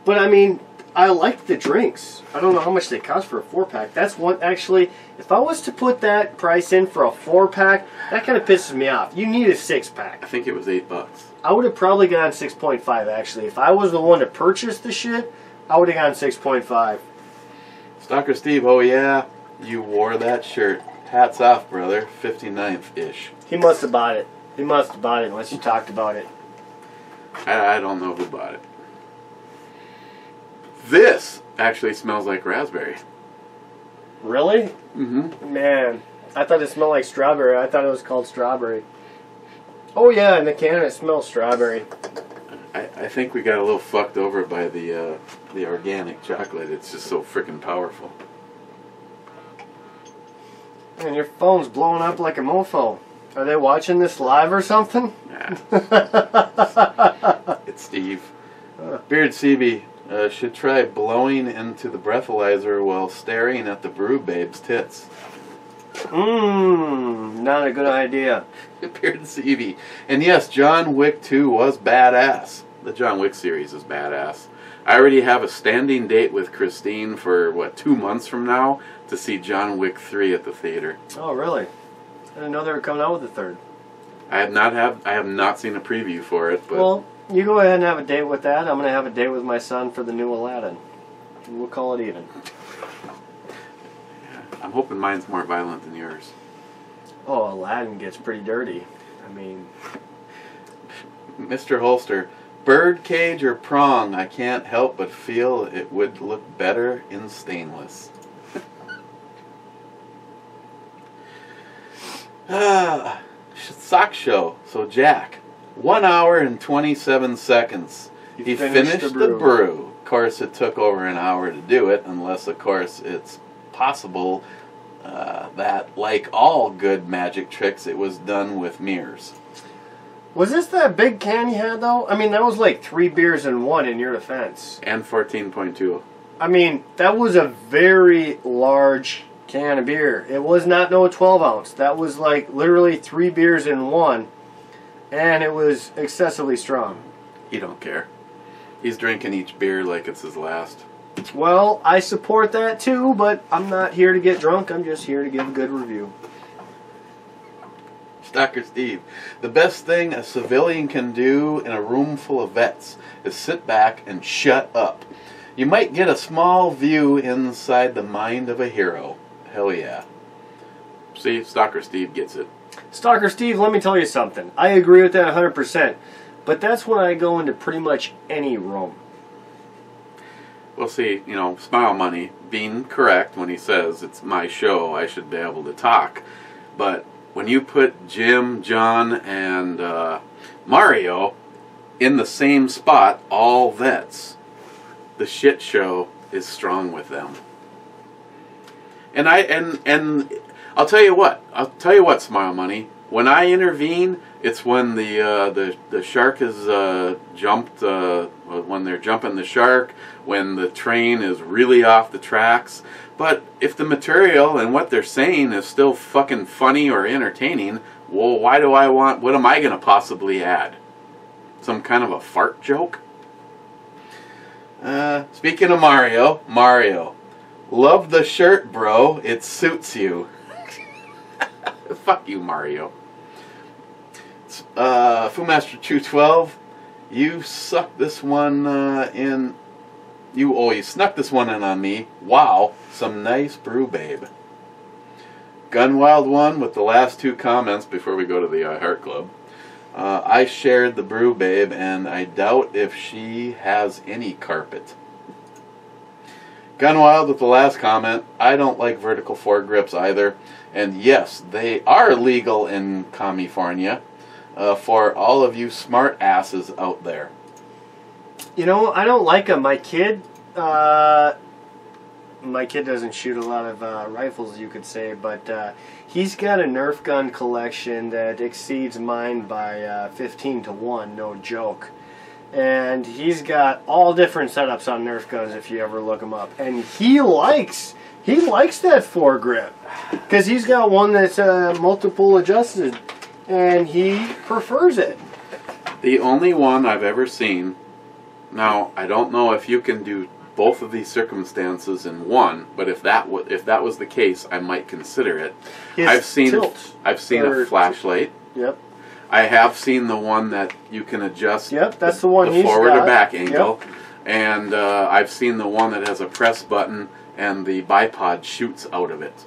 But I mean, I like the drinks. I don't know how much they cost for a 4-pack. That's one, actually, if I was to put that price in for a 4-pack, that kind of pisses me off. You need a 6-pack. I think it was $8. I would have probably gone 6.5 actually. If I was the one to purchase the shit, I would have gone 6.5. Stalker Steve, oh yeah, you wore that shirt. Hats off, brother. 59th-ish. He must have bought it. He must have bought it unless you talked about it. I don't know who bought it. This actually smells like raspberry. Really? Mm-hmm. Man, I thought it smelled like strawberry. I thought it was called strawberry. Oh yeah, in the can it smells strawberry. I think we got a little fucked over by the organic chocolate. It's just so freaking powerful. And your phone's blowing up like a mofo. Are they watching this live or something? Nah. It's Steve. Beard CB should try blowing into the breathalyzer while staring at the brew babe's tits. Not a good idea. Beard CB. And yes, John Wick 2 was badass. The John Wick series is badass. I already have a standing date with Christine for, 2 months from now to see John Wick 3 at the theater. Oh, really? I didn't know they were coming out with the third. I have not seen a preview for it, but Well, you go ahead and have a date with that. I'm going to have a date with my son for the new Aladdin. We'll call it even. I'm hoping mine's more violent than yours. Oh, Aladdin gets pretty dirty. I mean... Mr. Holster, bird cage or prong, I can't help but feel it would look better in stainless. Sock show. So Jack, 1 hour and 27 seconds. He finished the brew. Of course, it took over an hour to do it, unless, of course, it's possible that, like all good magic tricks, it was done with mirrors. Was this that big can you had, though? I mean, that was like 3 beers in one in your defense. And 14.2. I mean, that was a very large can of beer. It was not no 12 ounce. That was like literally 3 beers in one. And it was excessively strong. He don't care. He's drinking each beer like it's his last. Well, I support that too, but I'm not here to get drunk. I'm just here to give a good review. Dr. Steve, the best thing a civilian can do in a room full of vets is sit back and shut up. You might get a small view inside the mind of a hero. Hell yeah. See, Stalker Steve gets it. Stalker Steve, let me tell you something. I agree with that 100%. But that's when I go into pretty much any room. Well, see, Smile Money being correct when he says it's my show, I should be able to talk. But when you put Jim, John, and Mario in the same spot, all vets, the shit show is strong with them. And I'll tell you what, Smile Money. When I intervene, it's when the shark is jumped, when they're jumping the shark, when the train is really off the tracks. But if the material and what they're saying is still fucking funny or entertaining, well, what am I going to possibly add? Some kind of a fart joke? Speaking of Mario, love the shirt, bro. It suits you. Fuck you, Mario. Foomaster 212, you sucked this one in. You snuck this one in on me. Wow, some nice brew, babe. Gunwild one with the last 2 comments before we go to the Heart Club. I shared the brew, babe, and I doubt if she has any carpet. Gunwild with the last comment. I don't like vertical foregrips either. And yes, they are legal in California for all of you smart asses out there. I don't like them. My kid, my kid doesn't shoot a lot of rifles, you could say, but he's got a Nerf gun collection that exceeds mine by 15 to 1, no joke. And he's got all different setups on Nerf guns if you ever look him up. And he likes that foregrip because he's got one that's multiple adjusted, and he prefers it. The only one I've ever seen. Now I don't know if you can do both of these circumstances in one, but if that was the case, I might consider it. I've seen a flashlight. Yep. I have seen the one that you can adjust. Yep, that's the one. The forward or back angle, and I've seen the one that has a press button and the bipod shoots out of it,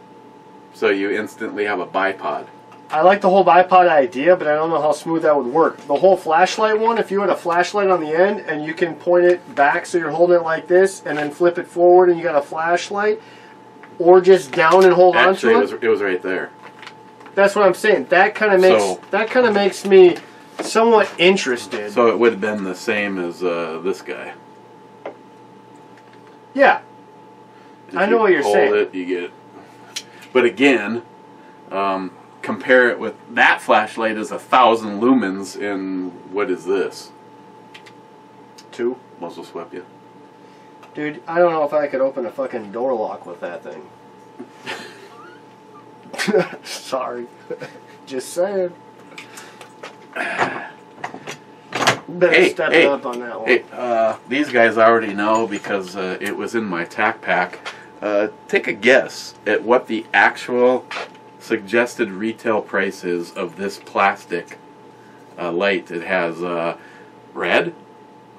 so you instantly have a bipod. I like the whole bipod idea, but I don't know how smooth that would work. The whole flashlight one, if you had a flashlight on the end and you can point it back so you're holding it like this and then flip it forward and you got a flashlight, or just down and hold on to it. It was right there. That's what I'm saying. That kind of makes me somewhat interested. So it would have been the same as this guy. Yeah. I know what you're saying. Hold it, you get it. But again, compare it with that flashlight is 1,000 lumens in, what is this? 2. Muzzle swept you. Dude, I don't know if I could open a fucking door lock with that thing. Sorry. Just saying. Better step up on that one. Hey, these guys already know because it was in my tack pack. Take a guess at what the actual suggested retail price is of this plastic light. It has red,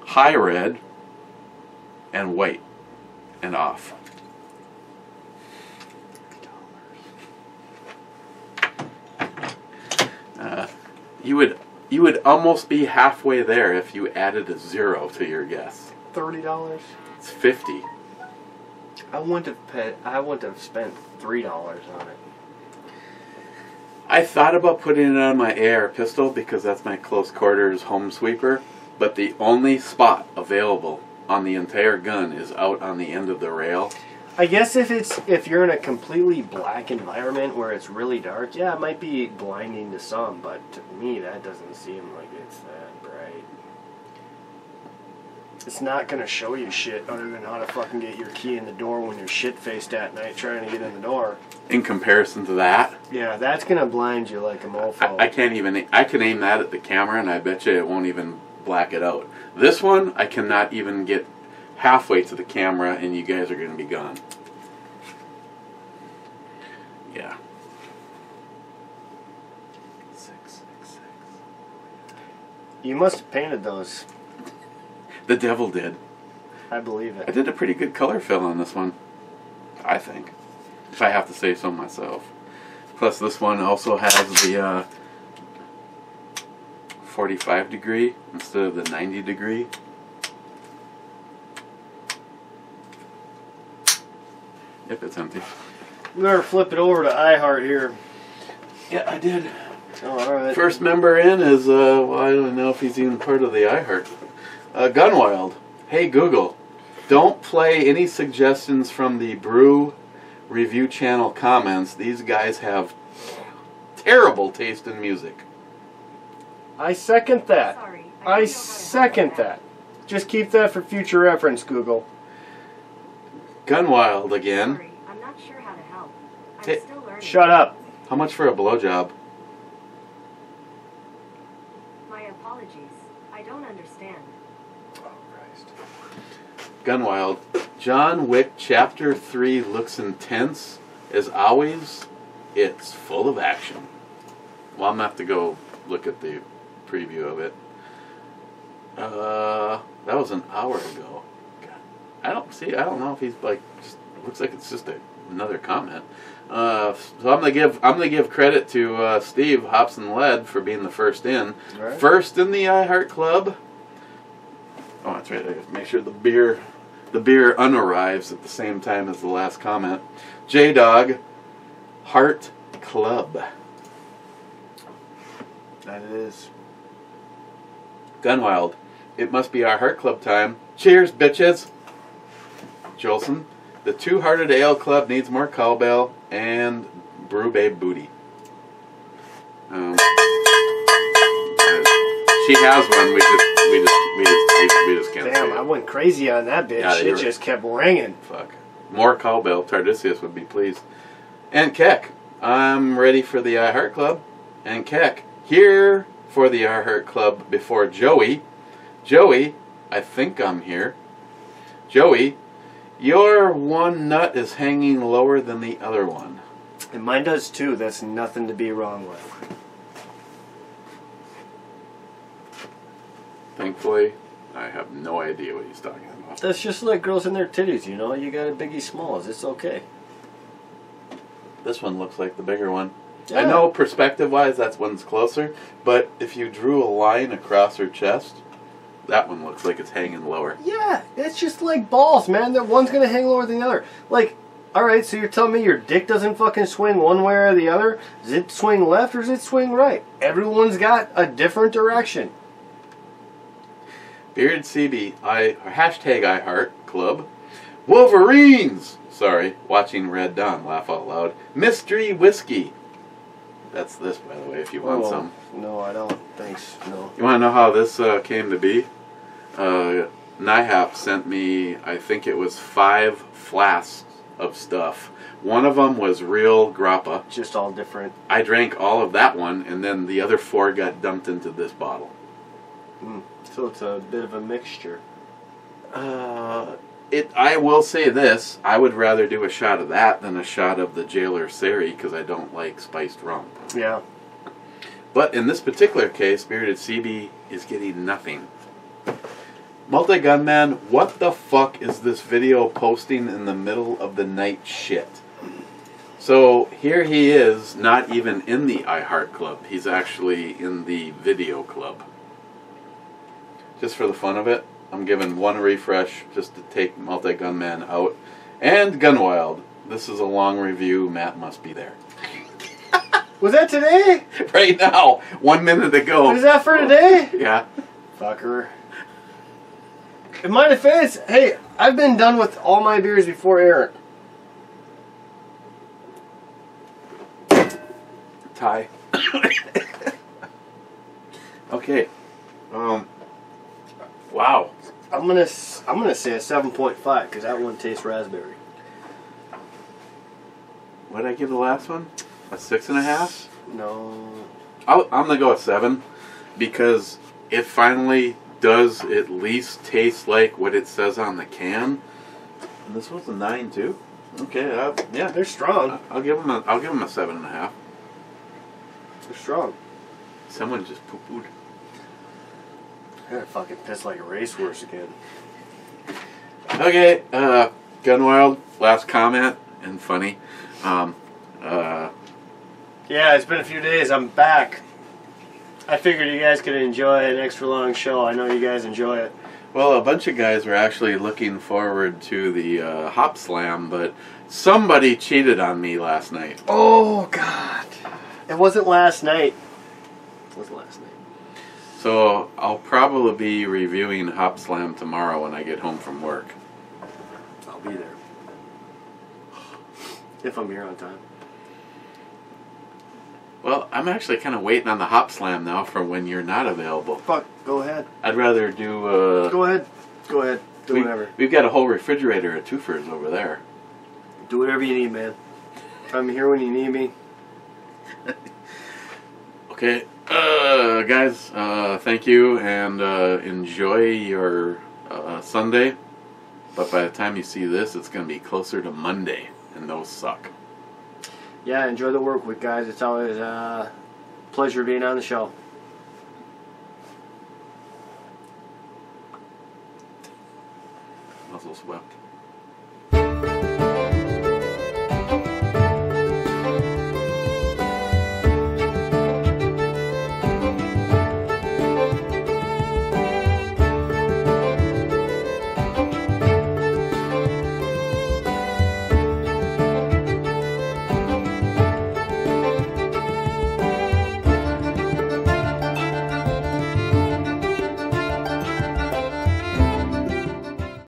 high red, and white, and off. You would almost be halfway there if you added a 0 to your guess. $30. It's 50. I wouldn't have spent $3 on it. I thought about putting it on my AR pistol because that's my close quarters home sweeper, but the only spot available on the entire gun is out on the end of the rail. I guess if you're in a completely black environment where it's really dark, yeah, it might be blinding to some, but to me that doesn't seem like it's that bright. It's not gonna show you shit other than how to fucking get your key in the door when you're shit-faced at night trying to get in the door. In comparison to that, yeah, that's gonna blind you like a mofo. I can aim that at the camera and I bet you it won't even black it out. This one, I cannot even get halfway to the camera and you guys are going to be gone. Yeah. 666. You must have painted those. The devil did. I believe it. I did a pretty good color fill on this one, I think, if I have to say so myself. Plus this one also has the 45 degree instead of the 90 degree. Yep, it's empty. You better flip it over to iHeart here. Yeah, I did. Oh, alright. First member in is, well, I don't know if he's even part of the iHeart. Gunwild. Hey Google, don't play any suggestions from the Brew Review channel comments. These guys have terrible taste in music. I second that. Sorry, I second that. Just keep that for future reference, Google. Gunwild again. Sorry, I'm not sure how to help. I'm Hey, still learning. Shut up. How much for a blowjob? My apologies. I don't understand. Oh, Christ. Gunwild. John Wick Chapter 3 looks intense. As always, it's full of action. Well, I'm going to have to go look at the preview of it. That was an hour ago. God. I don't know if he's like, just looks like it's just another comment. So I'm gonna give credit to Steve Hobson Led for being the first in. Right. First in the iHeart Club. Oh, that's right. I gotta make sure the beer unarrives at the same time as the last comment. J-Dog Heart Club. That it is. Gunwild. It must be our Heart Club time. Cheers, bitches. Jolson. The Two Hearted Ale Club needs more cowbell and Brew Babe Booty. She has one. We just can't. Damn, say I it. went crazy on that bitch. Yeah, It you're just kept ringing. Fuck. More cowbell. Tardisius would be pleased. And Keck, I'm ready for the iHeart Club. And Keck, here for the iHeart Club before Joey. Joey, I think I'm here. Joey, your one nut is hanging lower than the other one. And mine does too. That's nothing to be wrong with. Thankfully, I have no idea what he's talking about. That's just like girls in their titties, you know? You got a biggie smalls. It's okay. This one looks like the bigger one. Yeah. I know perspective-wise that one's closer, but if you drew a line across her chest, that one looks like it's hanging lower. Yeah, it's just like balls, man. That one's gonna hang lower than the other. Like, alright, so you're telling me your dick doesn't fucking swing one way or the other? Does it swing left or does it swing right? Everyone's got a different direction. Bearded CB, hashtag iHeart Club. Wolverines! Sorry, watching Red Dawn, laugh out loud. Mystery Whiskey. That's this, by the way, if you want some. No, I don't. Thanks. No. You want to know how this came to be? NIHAP sent me, I think it was 5 flasks of stuff. One of them was real grappa. Just all different. I drank all of that one, and then the other 4 got dumped into this bottle. So it's a bit of a mixture. I will say this, I would rather do a shot of that than a shot of the Jailer Seri, because I don't like spiced rum. Yeah. But in this particular case, Bearded CB is getting nothing. Multi-Gunman, what the fuck is this video posting in the middle of the night shit? So here he is, not even in the iHeart Club. He's actually in the video club. Just for the fun of it, I'm giving one refresh just to take Multi-Gunman out. And Gunwild. This is a long review. Matt must be there. Was that today? Right now. 1 minute ago. Was that for today? Yeah. Fucker. In my defense, hey, I've been done with all my beers before Aaron. Tie. Okay. Wow. I'm gonna say a 7.5 because that one tastes raspberry. What did I give the last one? A 6.5? No. I'm gonna go a 7 because it finally does at least taste like what it says on the can. And this was a 9 too. Okay, yeah, They're strong. I'll give them a 7.5. They're strong. Someone just poo-pooed. I'm gonna fucking piss like a racehorse again. Okay, Gunwild, last comment, and funny. Yeah, it's been a few days. I'm back. I figured you guys could enjoy an extra long show. I know you guys enjoy it. Well, a bunch of guys were actually looking forward to the Hop Slam, but somebody cheated on me last night. Oh, God. It wasn't last night. It wasn't last night. So I'll probably be reviewing Hop Slam tomorrow when I get home from work. I'll be there. If I'm here on time. Well, I'm actually kind of waiting on the Hop Slam now for when you're not available. Fuck, go ahead. I'd rather do... Go ahead. Go ahead. Do whatever. We've got a whole refrigerator of twofers over there. Do whatever you need, man. I'm here when you need me. Okay, guys, thank you, and enjoy your Sunday. But by the time you see this, it's going to be closer to Monday, and those suck. Yeah, enjoy the work week, guys. It's always a pleasure being on the show. Muzzle swept.